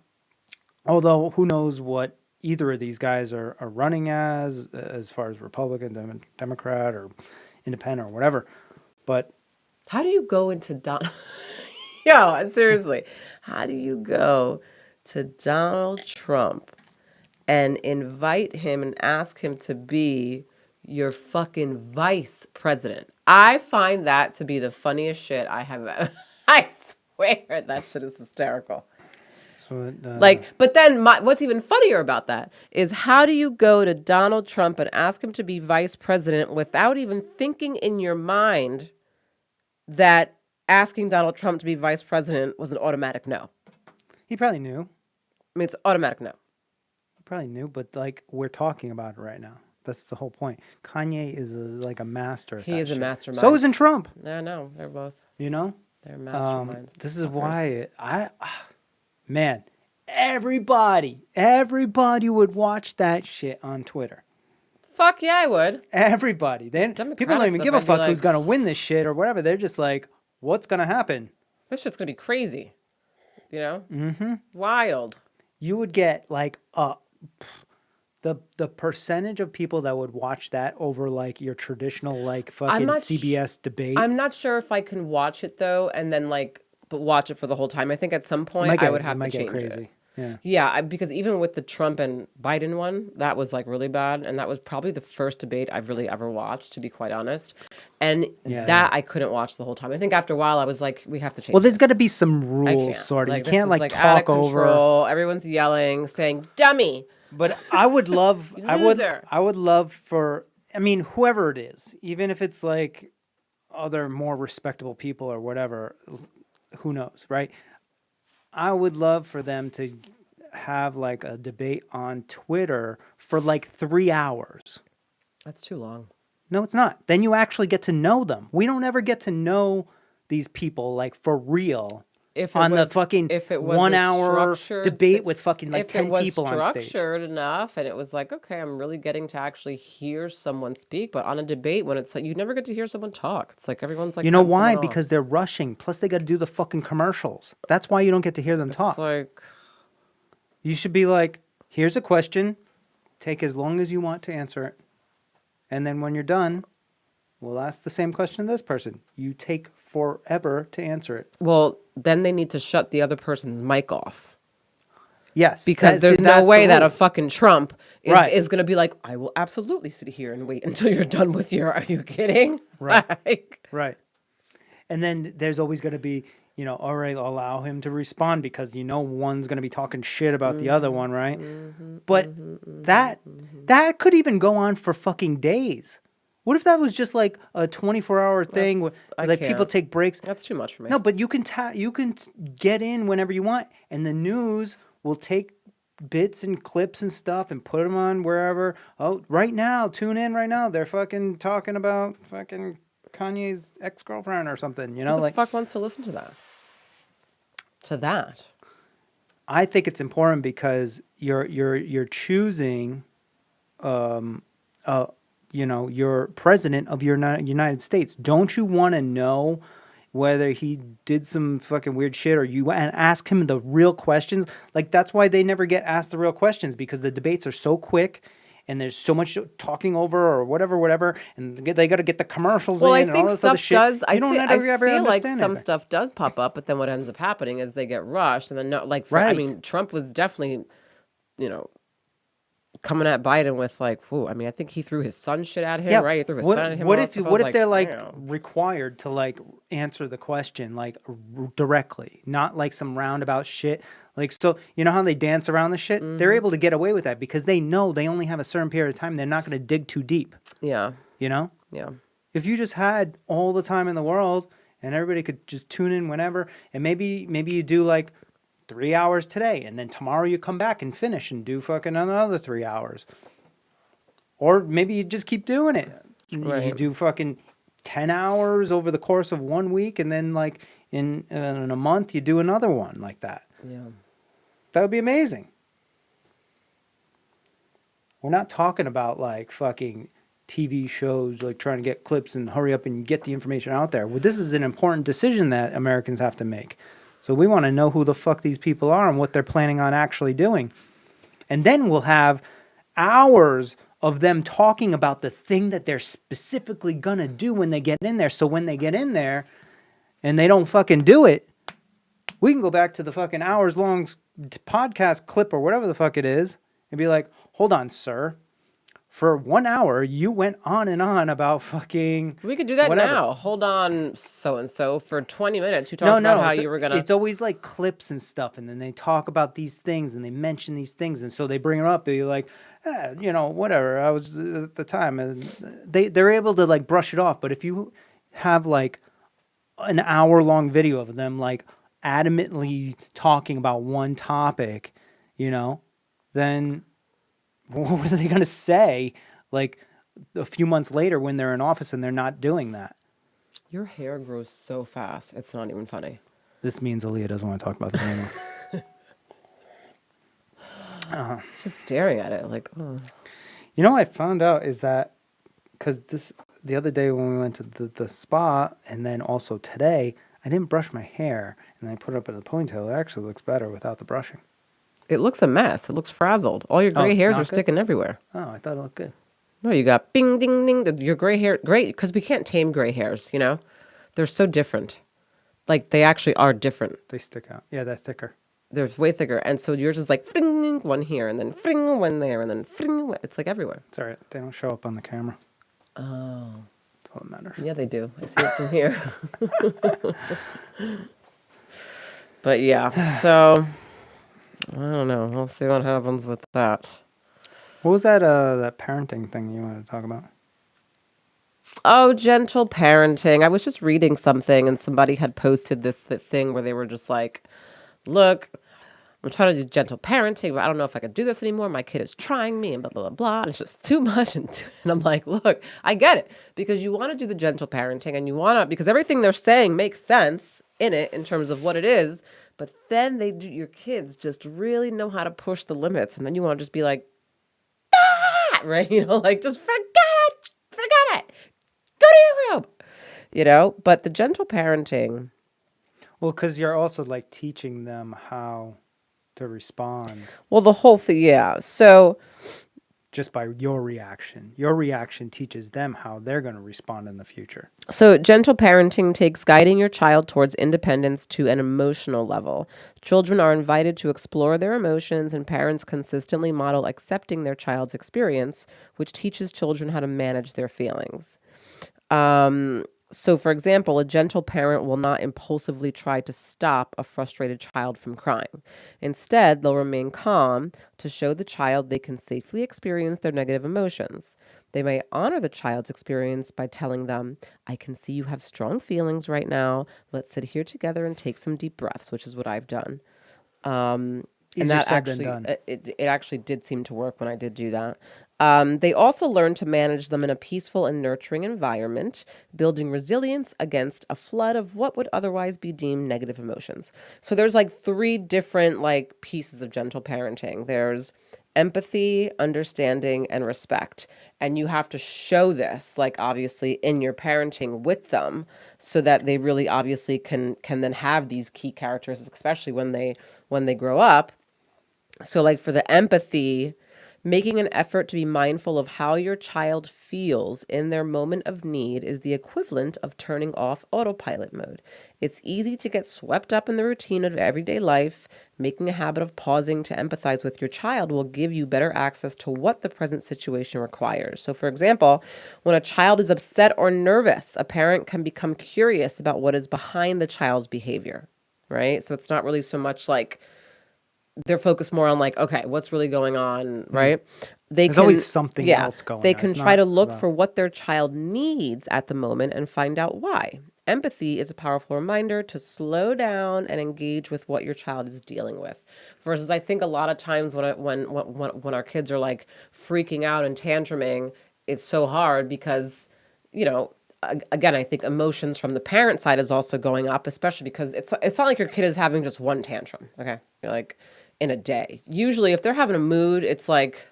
B: Although who knows what either of these guys are running as far as Republican, Democrat, or Independent or whatever. But
A: How do you go into Yo, seriously. How do you go to Donald Trump and invite him and ask him to be your fucking vice president? I find that to be the funniest shit I have ever. I swear that shit is hysterical.
B: so
A: But then what's even funnier about that is how do you go to Donald Trump and ask him to be vice president without even thinking in your mind that asking Donald Trump to be vice president was an automatic no.
B: He probably knew.
A: I mean, it's automatic no.
B: He probably knew, but like we're talking about it right now. That's the whole point. Kanye is like a master at
A: He
B: that
A: is a
B: shit.
A: mastermind.
B: So isn't Trump.
A: Yeah, no, they're both.
B: You know?
A: They're masterminds.
B: This is
A: Fuckers.
B: why man, everybody would watch that shit on Twitter.
A: Fuck yeah, I would.
B: Everybody. People don't
A: Democratic
B: even
A: stuff,
B: give a
A: I'd be
B: fuck
A: like,
B: who's gonna win this shit or whatever. They're just like, what's gonna happen?
A: This shit's gonna be crazy. You know? Mm-hmm. Wild.
B: You would get like the percentage of people that would watch that over like your traditional like fucking CBS debate.
A: I'm not sure if I can watch it though, and then like, but watch it for the whole time. I think at some point I would have to change it. Yeah, because even with the Trump and Biden one, that was like really bad, and that was probably the first debate I've really ever watched, to be quite honest. And I couldn't watch the whole time. I think after a while, I was like, we have to change.
B: Well, there's got to be some rules, sort of.
A: Like,
B: you can't like
A: out of
B: talk
A: control.
B: over.
A: Everyone's yelling, saying "dummy."
B: But I would love,
A: Loser.
B: I would love for, I mean, whoever it is, even if it's like other more respectable people or whatever, who knows, right? I would love for them to have like a debate on Twitter for like 3 hours.
A: That's too long.
B: No, it's not. Then you actually get to know them. We don't ever get to know these people like for real. The fucking 1 hour debate with fucking like 10 people on stage.
A: If it was structured enough and it was like, okay, I'm really getting to actually hear someone speak, but on a debate when it's like, you never get to hear someone talk. It's like everyone's like,
B: you know why? Because they're rushing. Plus they got to do the fucking commercials. That's why you don't get to hear them talk.
A: Like,
B: you should be like, here's a question. Take as long as you want to answer it. And then when you're done, we'll ask the same question to this person. You take forever to answer it.
A: Well, then they need to shut the other person's mic off.
B: Yes.
A: Because there's no way that a fucking Trump is going to be like, I will absolutely sit here and wait until you're done with your, are you kidding?
B: Right. Right. And then there's always going to be, you know, all right, allow him to respond because you know one's going to be talking shit about the other one, right? But that could even go on for fucking days. What if that was just like a 24-hour thing where like people take breaks?
A: That's too much for me.
B: No, but you can get in whenever you want, and the news will take bits and clips and stuff and put them on wherever. Oh, right now, tune in right now. They're fucking talking about fucking Kanye's ex-girlfriend or something. You know,
A: who the fuck wants to listen to that? I
B: think it's important because you're choosing, you know, you're president of your United States. Don't you want to know whether he did some fucking weird shit or you and ask him the real questions? Like, that's why they never get asked the real questions, because the debates are so quick and there's so much talking over or whatever, and they got to get the commercials in and all this other shit. I
A: feel like some stuff does pop up, but then what ends up happening is they get rushed, and then I mean, Trump was definitely, you know, coming at Biden with like, I mean, I think he threw his son shit at him, right? He threw his son at him.
B: What if they're like required to like answer the question like directly, not like some roundabout shit? Like, so you know how they dance around the shit? Mm-hmm. They're able to get away with that because they know they only have a certain period of time. They're not going to dig too deep.
A: Yeah.
B: You know?
A: Yeah.
B: If you just had all the time in the world and everybody could just tune in whenever, and maybe you do like 3 hours today, and then tomorrow you come back and finish and do fucking another 3 hours. Or maybe you just keep doing it. Right. You do fucking 10 hours over the course of 1 week, and then like in a month you do another one like that.
A: Yeah.
B: That would be amazing. We're not talking about like fucking TV shows, like trying to get clips and hurry up and get the information out there. Well, this is an important decision that Americans have to make. So we want to know who the fuck these people are and what they're planning on actually doing. And then we'll have hours of them talking about the thing that they're specifically going to do when they get in there. So when they get in there and they don't fucking do it, we can go back to the fucking hours-long podcast clip or whatever the fuck it is and be like, hold on, sir. For 1 hour, you went on and on about fucking
A: We could do that
B: whatever.
A: now. Hold on, so-and-so. For 20 minutes, you talked about how you were going to...
B: It's always like clips and stuff, and then they talk about these things, and they mention these things, and so they bring it up, and you're like, you know, whatever, I was at the time. And they're able to like brush it off, but if you have like an hour-long video of them like adamantly talking about one topic, then what are they going to say like a few months later when they're in office and they're not doing that?
A: Your hair grows so fast. It's not even funny.
B: This means Aaliyah doesn't want to talk about this anymore.
A: It's just staring at it like, oh.
B: What I found out is that because the other day when we went to the spa and then also today, I didn't brush my hair and I put it up in a ponytail. It actually looks better without the brushing.
A: It looks a mess. It looks frazzled. All your gray hairs
B: not
A: are
B: good?
A: sticking everywhere.
B: Oh, I thought it looked good.
A: No, you got bing, ding, ding. Your gray hair, great, because we can't tame gray hairs, They're so different. Like, they actually are different.
B: They stick out. Yeah, they're thicker.
A: They're way thicker. And so yours is like, fling, one here, and then fling, one there, and then fling. It's like everywhere.
B: It's all right. They don't show up on the camera.
A: Oh.
B: That's all that matters.
A: Yeah, they do. I see it from here. But yeah, so I don't know. We'll see what happens with that.
B: What was that parenting thing you wanted to talk about?
A: Oh, gentle parenting. I was just reading something and somebody had posted this thing where they were just like, look, I'm trying to do gentle parenting, but I don't know if I can do this anymore. My kid is trying me and blah, blah, blah, blah. And it's just too much. And I'm like, look, I get it. Because you want to do the gentle parenting and you want to, because everything they're saying makes sense in it in terms of what it is. But then your kids just really know how to push the limits. And then you want to just be like, ah! Right? Like just forget it. Go to your room. But the gentle parenting.
B: Well, because you're also like teaching them how to respond.
A: Well, the whole thing, yeah. So
B: just by your reaction. Your reaction teaches them how they're going to respond in the future.
A: So gentle parenting takes guiding your child towards independence to an emotional level. Children are invited to explore their emotions, and parents consistently model accepting their child's experience, which teaches children how to manage their feelings. So, for example, a gentle parent will not impulsively try to stop a frustrated child from crying. Instead, they'll remain calm to show the child they can safely experience their negative emotions. They may honor the child's experience by telling them, I can see you have strong feelings right now. Let's sit here together and take some deep breaths, which is what I've done. And
B: Easier
A: that
B: said
A: actually,
B: than done.
A: it actually did seem to work when I did do that. They also learn to manage them in a peaceful and nurturing environment, building resilience against a flood of what would otherwise be deemed negative emotions. So there's like 3 different like pieces of gentle parenting. There's empathy, understanding, and respect. And you have to show this, like obviously in your parenting with them, so that they really obviously can then have these key characteristics, especially when they grow up. So like for the empathy, making an effort to be mindful of how your child feels in their moment of need is the equivalent of turning off autopilot mode. It's easy to get swept up in the routine of everyday life. Making a habit of pausing to empathize with your child will give you better access to what the present situation requires. So, for example, when a child is upset or nervous, a parent can become curious about what is behind the child's behavior, right? So it's not really so much like they're focused more on like, okay, what's really going on, right?
B: There's always something else going
A: They
B: on.
A: can
B: It's
A: try
B: not
A: to look
B: about-
A: for what their child needs at the moment and find out why. Empathy is a powerful reminder to slow down and engage with what your child is dealing with. Versus, I think a lot of times when our kids are like freaking out and tantruming, it's so hard because, again, I think emotions from the parent side is also going up, especially because it's not like your kid is having just one tantrum. Okay, you're like in a day. Usually, if they're having a mood, it's like.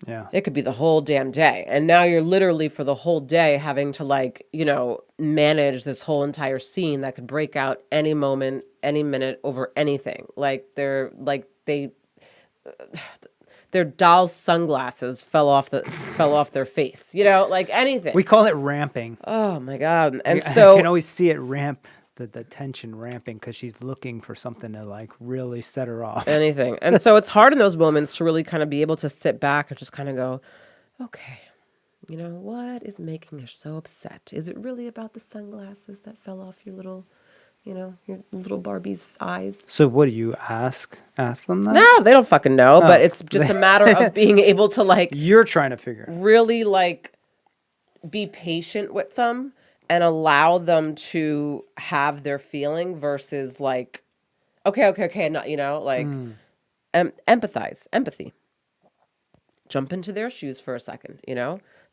B: Yeah.
A: It could be the whole damn day. And now you're literally for the whole day having to manage this whole entire scene that could break out any moment, any minute over anything. Their doll's sunglasses fell off their face, like anything.
B: We call it ramping.
A: Oh my God. And
B: I
A: so
B: can always see it ramp, the tension ramping because she's looking for something to like really set her off.
A: anything. And so it's hard in those moments to really kind of be able to sit back and just kind of go, okay, what is making her so upset? Is it really about the sunglasses that fell off your little Barbie's eyes?
B: So what do you ask them that?
A: No, they don't fucking know, but it's just a matter of being able to
B: You're trying to figure it out.
A: really be patient with them and allow them to have their feeling versus like, okay, not, like empathy. Jump into their shoes for a second.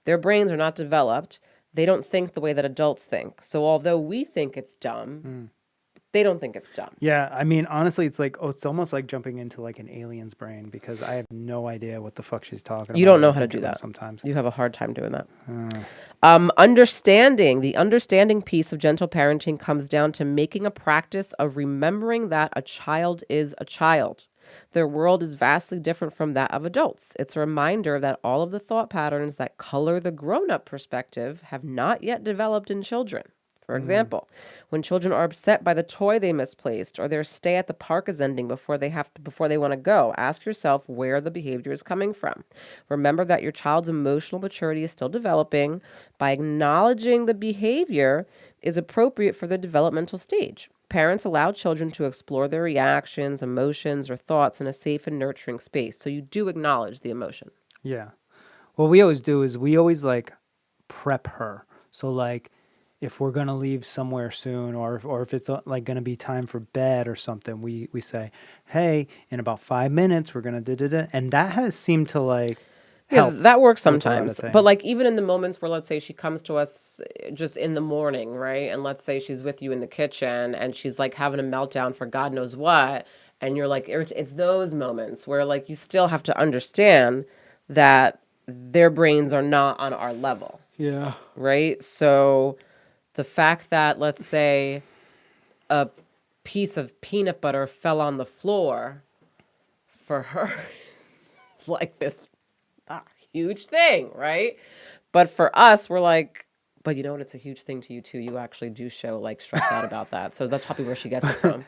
A: Their brains are not developed. They don't think the way that adults think. So although we think it's dumb, they don't think it's dumb.
B: Yeah, I mean, honestly, it's like, it's almost like jumping into like an alien's brain because I have no idea what the fuck she's talking about.
A: You don't know
B: or
A: how to
B: thinking
A: do
B: about
A: that.
B: sometimes.
A: You have a hard time doing that. The understanding piece of gentle parenting comes down to making a practice of remembering that a child is a child. Their world is vastly different from that of adults. It's a reminder that all of the thought patterns that color the grown-up perspective have not yet developed in children. For example, when children are upset by the toy they misplaced or their stay at the park is ending before they want to go, ask yourself where the behavior is coming from. Remember that your child's emotional maturity is still developing. By acknowledging the behavior is appropriate for the developmental stage. Parents allow children to explore their reactions, emotions, or thoughts in a safe and nurturing space. So you do acknowledge the emotion.
B: Yeah. What we always do is we always like prep her. So like if we're gonna leave somewhere soon, or if it's like gonna be time for bed or something, we say, hey, in about 5 minutes we're gonna da, and that has seemed to like
A: Yeah,
B: help.
A: that works
B: with a lot of
A: sometimes. But
B: things.
A: like even in the moments where let's say she comes to us just in the morning, right? And let's say she's with you in the kitchen and she's like having a meltdown for God knows what, and you're like it's those moments where like you still have to understand that their brains are not on our level,
B: Yeah.
A: right? So the fact that let's say a piece of peanut butter fell on the floor for her is like this huge thing, right? But for us, we're like, but you know what? It's a huge thing to you too. You actually do show like stressed out about that. So that's probably where she gets it from.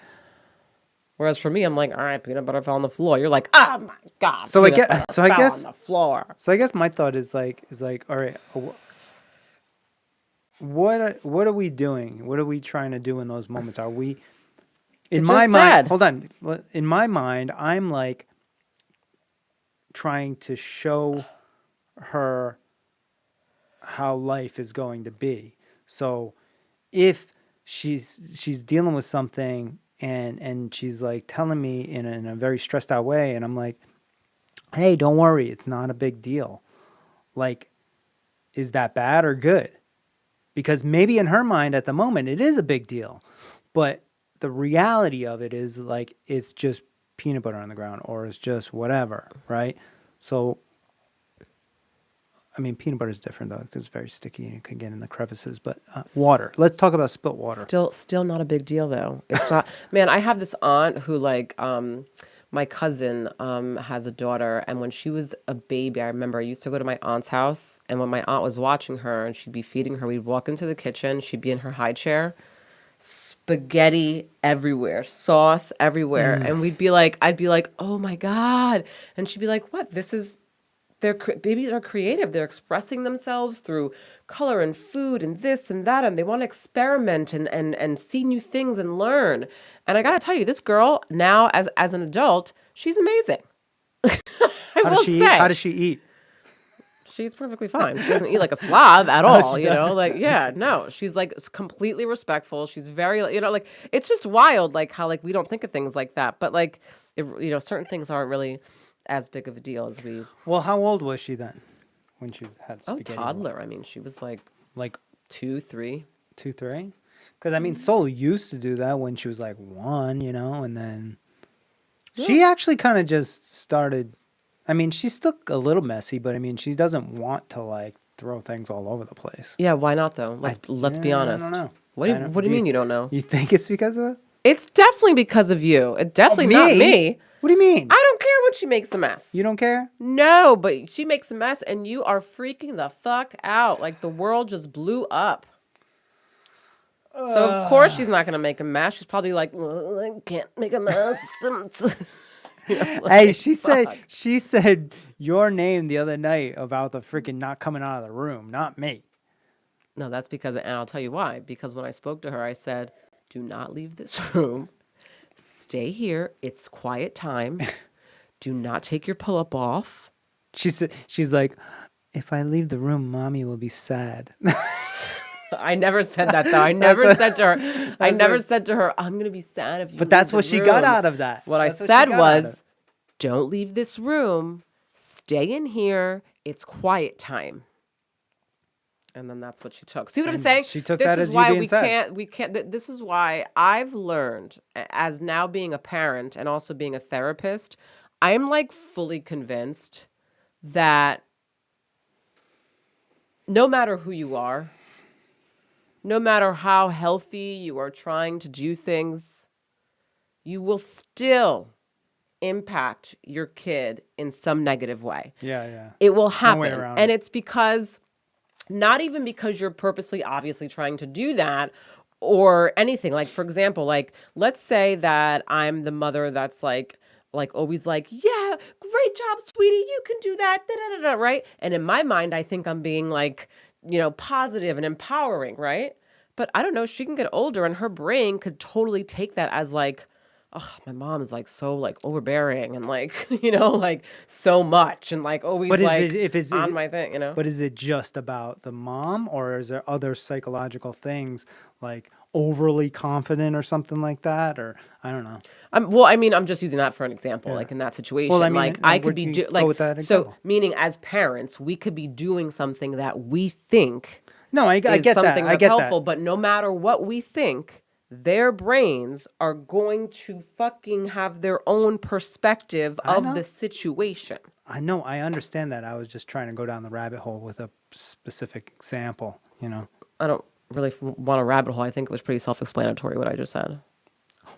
A: Whereas for me, I'm like, all right, peanut butter fell on the floor. You're like, oh my God,
B: So I
A: peanut
B: guess
A: butter
B: so I
A: fell
B: guess
A: on the floor.
B: so I guess my thought is like all right, what are we doing? What are we trying to do in those moments? Are we in
A: It's
B: my
A: just
B: mind?
A: sad.
B: Hold on. In my mind, I'm like trying to show her how life is going to be. So if she's dealing with something and she's like telling me in a very stressed out way, and I'm like, hey, don't worry, it's not a big deal. Like, is that bad or good? Because maybe in her mind at the moment it is a big deal, but the reality of it is like it's just peanut butter on the ground or it's just whatever, right? So I mean, peanut butter is different though because it's very sticky and it can get in the crevices. But water. Let's talk about spilt water.
A: Still not a big deal though. It's not. Man, I have this aunt who like, my cousin has a daughter, and when she was a baby, I remember I used to go to my aunt's house, and when my aunt was watching her and she'd be feeding her, we'd walk into the kitchen, she'd be in her high chair, spaghetti everywhere, sauce everywhere, and I'd be like, oh my God, and she'd be like, what? Babies are creative. They're expressing themselves through color and food and this and that, and they want to experiment and see new things and learn. And I gotta tell you, this girl now, as an adult, she's amazing. I
B: How
A: will
B: does she eat?
A: say
B: How does she eat?
A: she's perfectly fine. She doesn't eat like a slob at all.
B: she
A: You know,
B: doesn't.
A: like yeah, no, she's like completely respectful. She's very, like it's just wild, like how like we don't think of things like that, but like certain things aren't really as big of a deal as we.
B: Well, how old was she then when she had
A: Oh,
B: spaghetti?
A: toddler. I mean, she was like
B: Like
A: 2, 3.
B: 2, 3? Because I mean, Sol used to do that when she was like 1, and then she actually kind of just started. I mean, she's still a little messy, but I mean, she doesn't want to like throw things all over the place.
A: Yeah, why not though? Let's be honest.
B: I don't know.
A: What do you mean you don't know?
B: You think it's because of it?
A: It's definitely because of you. It's definitely not me.
B: What do you mean?
A: I don't care when she makes a mess.
B: You don't care?
A: No, but she makes a mess and you are freaking the fuck out. Like the world just blew up. So of course she's not gonna make a mess. She's probably like, I can't make a mess.
B: Hey, she said your name the other night about the freaking not coming out of the room, not me.
A: No, that's because, and I'll tell you why. Because when I spoke to her, I said, do not leave this room. Stay here. It's quiet time. Do not take your pull-up off.
B: She's like, if I leave the room, mommy will be sad.
A: I never said that though. I
B: That's
A: never
B: what-
A: said to her. I
B: that's
A: never
B: what-
A: said to her, "I'm gonna be sad if you."
B: But
A: leave
B: that's
A: the
B: what she got
A: room."
B: out of that.
A: What I
B: That's what she
A: said
B: got out of
A: was, "Don't leave this room. Stay in here. It's quiet time." And then that's what she took. See what I'm
B: And
A: saying?
B: she took
A: this
B: that
A: is
B: as you
A: why
B: being
A: we
B: sad.
A: can't. We can't. This is why I've learned, as now being a parent and also being a therapist, I'm like fully convinced that no matter who you are, no matter how healthy you are trying to do things, you will still impact your kid in some negative way.
B: Yeah.
A: It will
B: No way
A: happen.
B: around
A: And
B: it.
A: it's because, not even because you're purposely, obviously trying to do that or anything. Like, for example, like, let's say that I'm the mother that's like always like, yeah, great job, sweetie, you can do that, da, da, da, da, right? And in my mind, I think I'm being like, positive and empowering, right? But I don't know, she can get older and her brain could totally take that as like, oh, my mom is like so like overbearing and like, like so much and like always
B: But is
A: like
B: it if it's
A: on my thing,
B: But is it just about the mom, or is there other psychological things like overly confident or something like that? Or I don't know.
A: Well, I mean, I'm just using that for an example,
B: Yeah.
A: like in that situation.
B: Well, I mean,
A: like I
B: where
A: could
B: do
A: be
B: you go
A: like
B: with that
A: so
B: example?
A: meaning as parents, we could be doing something that we think
B: No, I
A: is
B: get that.
A: something
B: I
A: that's
B: get
A: helpful,
B: that.
A: but no matter what we think, their brains are going to fucking have their own perspective
B: I
A: of
B: know.
A: the situation.
B: I know. I understand that. I was just trying to go down the rabbit hole with a specific example.
A: I don't really want a rabbit hole. I think it was pretty self-explanatory what I just said.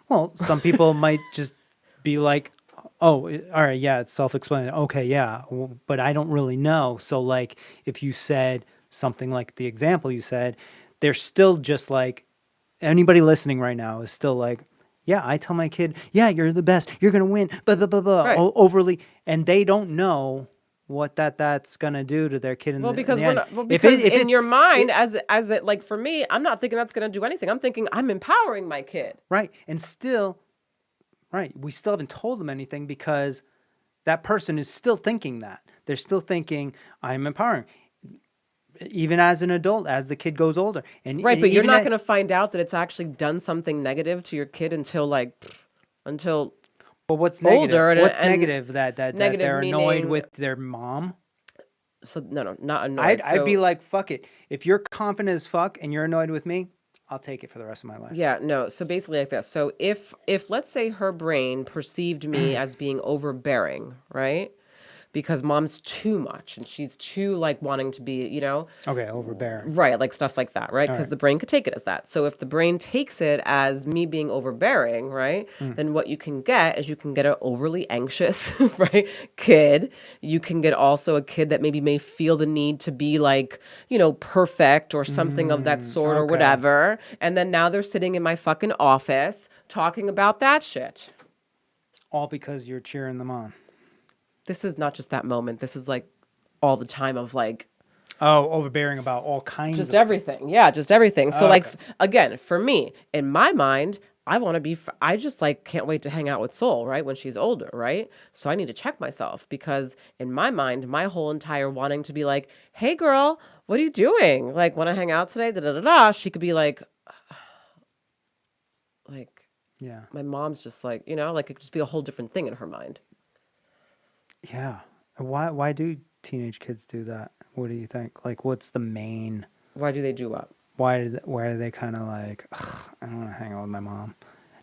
B: Well, some people might just be like, "Oh, all right, yeah, it's self-explanatory. Okay, yeah, but I don't really know." So, like, if you said something like the example you said, they're still just like anybody listening right now is still like, "Yeah, I tell my kid, yeah, you're the best. You're gonna win." Blah blah blah blah.
A: Right.
B: Overly, and they don't know what that's gonna do to their kid in
A: Well,
B: the, in
A: because
B: the
A: we're
B: end.
A: not, well,
B: If
A: because
B: if
A: in
B: it's
A: your mind, as it like for me, I'm not thinking that's going to do anything. I'm thinking I'm empowering my kid.
B: right, and still, right, we still haven't told them anything because that person is still thinking that. They're still thinking, I'm empowering. Even as an adult, as the kid goes older.
A: Right, but you're
B: even
A: not
B: at,
A: going to find out that it's actually done something negative to your kid until
B: but what's negative?
A: older
B: What's
A: and
B: negative that
A: negative
B: they're annoyed
A: meaning
B: with their mom?
A: so no, not
B: I'd
A: annoyed.
B: I'd be
A: So
B: like, fuck it. If you're confident as fuck and you're annoyed with me, I'll take it for the rest of my life.
A: yeah, no. So basically like this. So if let's say her brain perceived me as being overbearing, right? Because mom's too much and she's too like wanting to be,
B: Okay, overbearing.
A: right, like stuff like that, right?
B: All
A: Because
B: right.
A: the brain could take it as that. So if the brain takes it as me being overbearing, right,
B: Mm.
A: then what you can get is you can get an overly anxious, right, kid. You can get also a kid that maybe may feel the need to be like, perfect or something of that sort or
B: Okay.
A: whatever. And then now they're sitting in my fucking office talking about that shit.
B: All because you're cheering them on.
A: This is not just that moment. This is like all the time of like,
B: Oh, overbearing about all kinds
A: just
B: of
A: everything. Yeah, just everything. So like
B: Okay.
A: again, for me, in my mind, I want to be I just like can't wait to hang out with Soul, right? When she's older, right? So I need to check myself because in my mind, my whole entire wanting to be like, "Hey girl, what are you doing? Like, want to hang out today?" Da da da da. She could be like
B: Yeah.
A: my mom's just like, like it could just be a whole different thing in her mind.
B: Yeah. Why do teenage kids do that? What do you think? Like, what's the main?
A: Why do they do what?
B: Why are they kind of like? "Ugh, I don't want to hang out with my mom."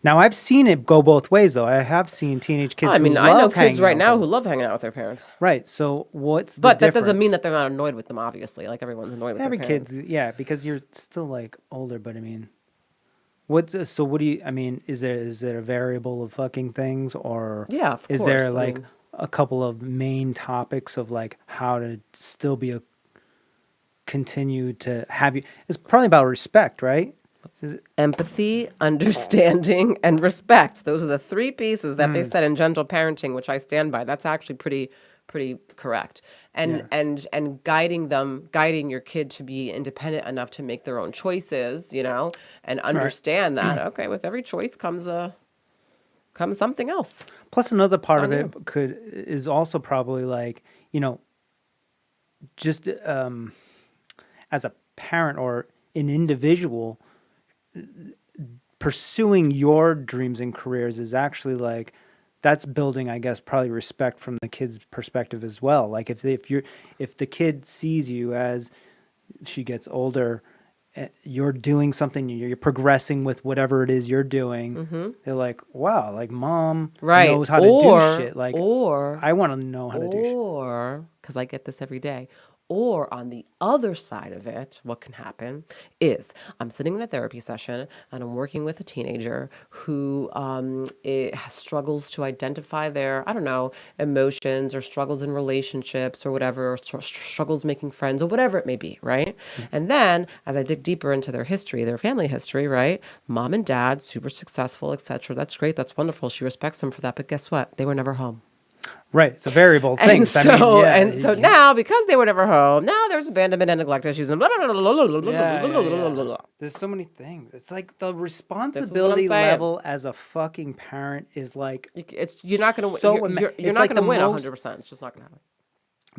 B: Now I've seen it go both ways though. I have seen teenage kids.
A: I mean,
B: who
A: I know
B: love
A: kids
B: hanging
A: right
B: out
A: now
B: with
A: who
B: them.
A: love hanging out with their parents.
B: Right. So what's the
A: But that
B: difference?
A: doesn't mean that they're not annoyed with them, obviously. Like everyone's annoyed with
B: Every
A: their parents.
B: kid's, yeah, because you're still like older. But I mean, so what do you? I mean, is there a variable of fucking things, or
A: Yeah, of
B: is there
A: course. I
B: like
A: mean-
B: a couple of main topics of like how to still be a continue to have you? It's probably about respect, right?
A: Empathy, understanding, and respect. Those are the three pieces that they said in gentle parenting, which I stand by. That's actually pretty correct. And
B: Yeah.
A: and guiding your kid to be independent enough to make their own choices, and understand that okay, with every choice comes something else.
B: Plus, another part of
A: on
B: it is also probably like, just as a parent, or an individual, pursuing your dreams and careers is actually like, that's building, I guess, probably respect from the kid's perspective as well. Like if the kid sees you as she gets older, you're doing something, you're progressing with whatever it is you're doing. They're like, wow, like mom
A: Right.
B: knows how to do shit. Like,
A: Or,
B: I want to know how to do shit.
A: or, because I get this every day. Or on the other side of it, what can happen is I'm sitting in a therapy session and I'm working with a teenager who struggles to identify their, I don't know, emotions or struggles in relationships or whatever, or struggles making friends or whatever it may be, right? And then as I dig deeper into their history, their family history, right? Mom and dad, super successful, etc. That's great. That's wonderful. She respects them for that. But guess what? They were never home.
B: Right. It's a variable
A: And
B: thing.
A: so,
B: Yeah.
A: now, because they were never home, now there's abandonment and neglect issues and blah, blah, blah, blah, blah, blah, blah,
B: Yeah,
A: blah,
B: yeah,
A: blah,
B: yeah.
A: blah, blah.
B: There's so many things. It's like the
A: This is what I'm
B: responsibility
A: saying.
B: level as a fucking parent is like
A: You're not gonna
B: so
A: you're
B: it's
A: not
B: like
A: gonna
B: the
A: win
B: most
A: 100%. It's just not gonna happen.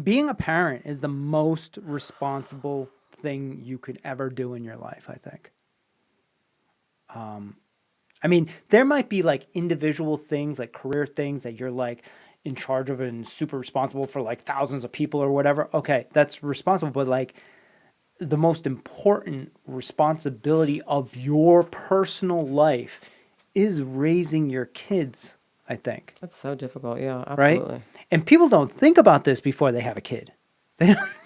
B: being a parent is the most responsible thing you could ever do in your life, I think. I mean, there might be like individual things, like career things that you're like in charge of and super responsible for like thousands of people or whatever. Okay, that's responsible, but like the most important responsibility of your personal life is raising your kids, I think,
A: That's so difficult. Yeah,
B: right?
A: absolutely.
B: And people don't think about this before they have a kid.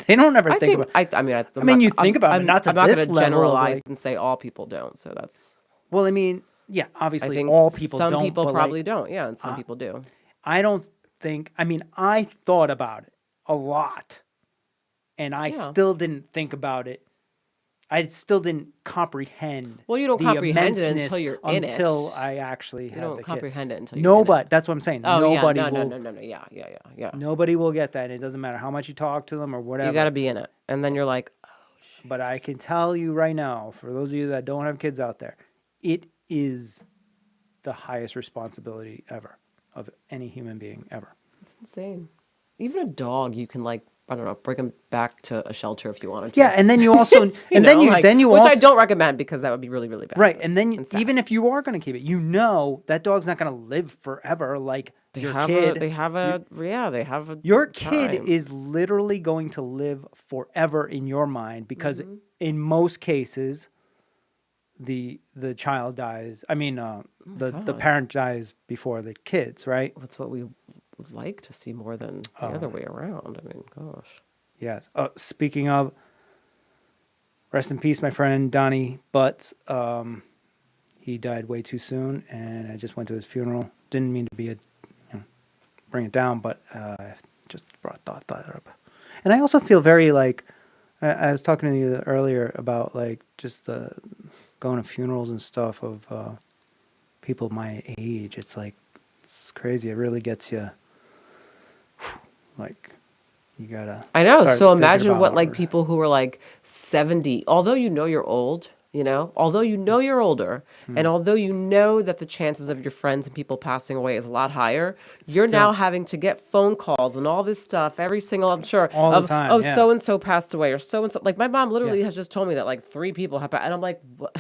B: They don't ever
A: I
B: think
A: think
B: about.
A: I mean
B: I mean, you think about it, but not to
A: I'm not
B: this
A: gonna
B: level of
A: generalize
B: like.
A: and say all people don't. So that's
B: Well, I mean, yeah,
A: I
B: obviously
A: think
B: all people
A: some
B: don't,
A: people
B: but
A: probably
B: like
A: don't. Yeah, and some people do.
B: I don't think. I mean, I thought about it a lot, and I
A: Yeah.
B: still didn't think about it. I still didn't comprehend
A: Well, you don't
B: the
A: comprehend it until
B: immenseness
A: you're in it.
B: until I actually
A: You
B: had
A: don't
B: the kid.
A: comprehend it until you're in it.
B: Nobody. That's what I'm saying.
A: Oh yeah,
B: Nobody
A: no, no,
B: will.
A: no, no, no. Yeah, yeah, yeah, yeah.
B: Nobody will get that. It doesn't matter how much you talk to them or
A: You
B: whatever.
A: got to be in it, and then you're like,
B: But I can tell you right now, for those of you that don't have kids out there, it is the highest responsibility ever of any human being ever.
A: it's insane. Even a dog, you can like, I don't know, bring him back to a shelter if you wanted to.
B: Yeah, and then you also, and then you
A: which
B: also,
A: I don't recommend because that would be really, really bad.
B: right, and then
A: sad.
B: even if you are going to keep it, you know that dog's not going to live forever like your kid.
A: They have a
B: Your kid
A: time.
B: is literally going to live forever in your mind because in most cases, the child dies. I mean, the
A: God.
B: parent dies before the kids, right?
A: That's what we would like to see more than the other way around. I mean, gosh.
B: Yes. Speaking of, rest in peace, my friend Donnie Butts. He died way too soon, and I just went to his funeral. Didn't mean to be bring it down, but just brought that up. And I also feel very like I was talking to you earlier about like just the going to funerals and stuff of people my age. It's like it's crazy. It really gets you. Like you gotta.
A: I know.
B: start
A: So
B: thinking
A: imagine what
B: about-
A: like people who are like 70, although you know you're old, although you know you're older, and although you know that the chances of your friends and people passing away is a lot higher, you're
B: Still-
A: now having to get phone calls and all this stuff every single, I'm sure,
B: All the
A: of,
B: time,
A: oh,
B: yeah.
A: so and so passed away, or so and so. Like my mom literally
B: Yeah.
A: has just told me that like 3 people have, and I'm like, what?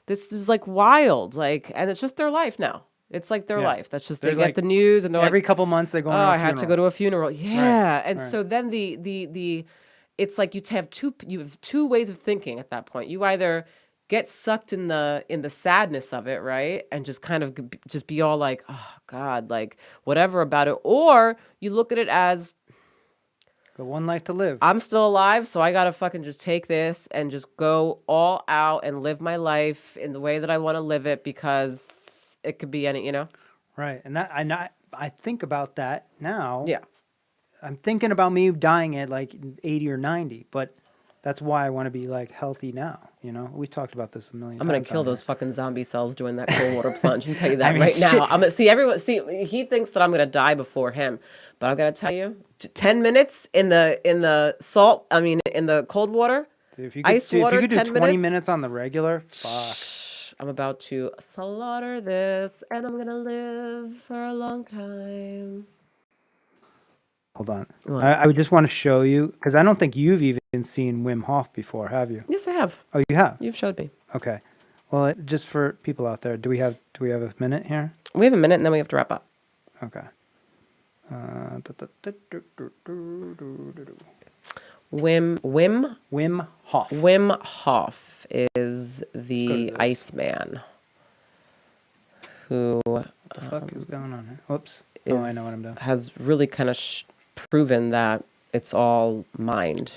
A: This is like wild, like, and it's just their life now. It's like their
B: Yeah.
A: life. That's just
B: They're
A: they get
B: like,
A: the news and they're
B: every
A: like,
B: couple months they go.
A: oh,
B: to a
A: I had to go
B: funeral.
A: to a funeral. Yeah. And
B: right.
A: so then the it's like you have two ways of thinking at that point. You either get sucked in the sadness of it, right? And just kind of just be all like, oh God, like whatever about it. Or you look at it as
B: Got one life to live.
A: I'm still alive, so I gotta fucking just take this and just go all out and live my life in the way that I want to live it because it could be any,
B: Right, and I think about that now.
A: Yeah.
B: I'm thinking about me dying at like 80 or 90, but that's why I want to be like healthy now. We talked about this a million
A: I'm
B: times.
A: gonna kill
B: on
A: those
B: here.
A: fucking zombie cells doing that cold water plunge. I can tell you that
B: I mean,
A: right
B: shit.
A: now. I'm gonna see everyone. See, he thinks that I'm gonna die before him, but I'm gonna tell you, 10 minutes in the salt. I mean, in the cold water,
B: Dude, if you
A: ice
B: could,
A: water.
B: if you could do
A: 10
B: 20
A: minutes.
B: minutes on the regular, fuck.
A: I'm about to slaughter this, and I'm gonna live for a long time.
B: Hold on.
A: What?
B: I would just want to show you because I don't think you've even seen Wim Hof before, have you?
A: Yes, I have.
B: Oh, you have.
A: You've showed me.
B: Okay. Well, just for people out there, do we have a minute here?
A: We have a minute, and then we have to wrap up.
B: Okay. Wim Hof.
A: Wim Hof is the Iceman who
B: What the fuck is going on here? Whoops. Oh, I know what I'm doing.
A: has really kind of proven that it's all mind.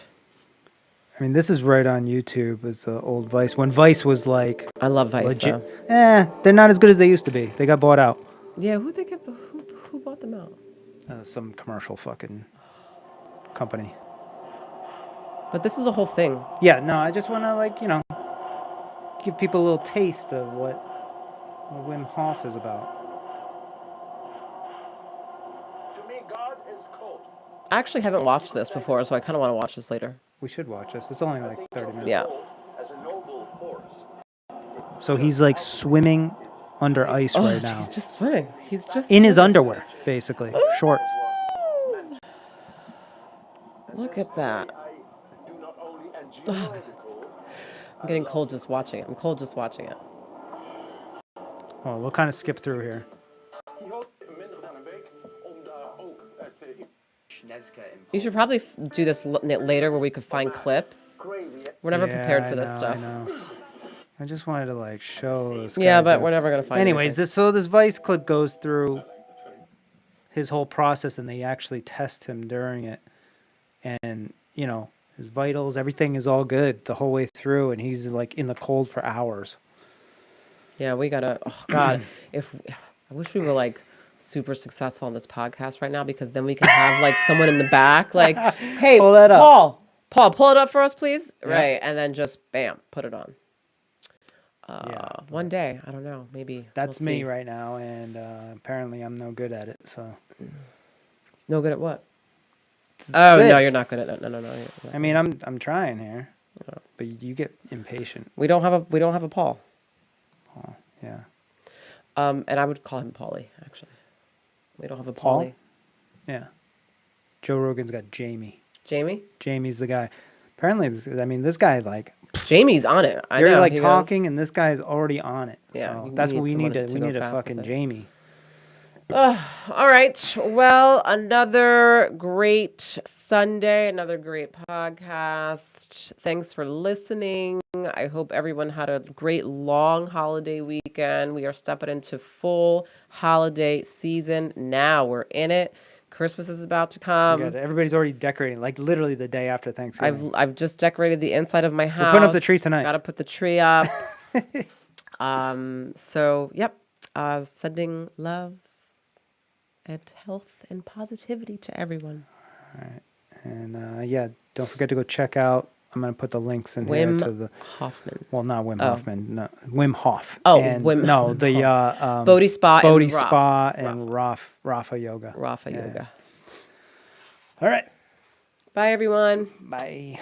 B: I mean, this is right on YouTube. It's old Vice. When Vice was like
A: I love Vice.
B: legit.
A: Though.
B: They're not as good as they used to be. They got bought out.
A: Yeah, who bought them out?
B: Some commercial fucking company.
A: But this is a whole thing.
B: Yeah, no, I just want to give people a little taste of what Wim Hof is about.
D: To me, God is cold.
A: I actually haven't watched this before, so I kind of want to watch this later.
B: We should watch this. It's only like 30 minutes.
A: Yeah.
D: As a noble force.
B: So he's like swimming under ice right now.
A: He's just swimming. He's just
B: In his underwear, basically. Shorts.
A: Look at that.
D: I do not only enjoy the cold,
A: I'm getting cold just watching it. I'm cold just watching it.
B: Oh, we'll kind of skip through here.
D: minder dan een week om daar ook het
A: You should probably do this later where we could find clips.
D: crazy.
A: We're never
B: Yeah,
A: prepared for
B: I
A: this
B: know,
A: stuff.
B: I know. I just wanted to show this.
A: Yeah,
B: guy
A: but
B: doing-
A: we're never going to find
B: Anyways,
A: anything.
B: this Vice clip goes through his whole process, and they actually test him during it, and his vitals, everything is all good the whole way through, and he's like in the cold for hours.
A: Yeah, we got to, oh God, I wish we were super successful on this podcast right now because then we can have someone in the back hey,
B: Pull that up.
A: Paul, pull it up for us, please.
B: Yeah.
A: Right. And then just bam, put it on.
B: Yeah,
A: One day, I don't know, maybe.
B: That's
A: we'll
B: me
A: see.
B: right now, and apparently I'm no good at it. So
A: No good at what? Oh, no,
B: This.
A: you're not good at it. No. you're not.
B: I mean, I'm trying here, but you get impatient.
A: We don't have a Paul.
B: Oh, yeah.
A: And I would call him Paulie, actually. We don't have a
B: Paul?
A: Paulie.
B: Yeah. Joe Rogan's got Jamie.
A: Jamie?
B: Jamie's the guy. Apparently, this guy
A: Jamie's on it. I
B: you're
A: know. he
B: talking,
A: does.
B: and this guy's already on it.
A: Yeah,
B: So
A: you
B: that's
A: need
B: what we need
A: someone
B: to.
A: to
B: We
A: go
B: need a
A: fast with
B: fucking
A: it.
B: Jamie.
A: All right. Well, another great Sunday, another great podcast. Thanks for listening. I hope everyone had a great long holiday weekend. We are stepping into full holiday season now. We're in it. Christmas is about to come.
B: Everybody's already decorating, literally the day after Thanksgiving.
A: I've just decorated the inside of my house.
B: We're putting up the tree tonight.
A: Got to put the tree up. So yep. Sending love and health and positivity to everyone.
B: All right. And don't forget to go check out. I'm gonna put the links in here to the.
A: Hoffman.
B: Well, not Wim Hoffman. No, Wim Hof.
A: Oh,
B: and,
A: Wim-
B: No, the
A: Bodhi Spa
B: Bodhi
A: and Raf.
B: Spa and Rafa Yoga.
A: Rafa
B: Yeah.
A: Yoga.
B: All right.
A: Bye, everyone.
B: Bye.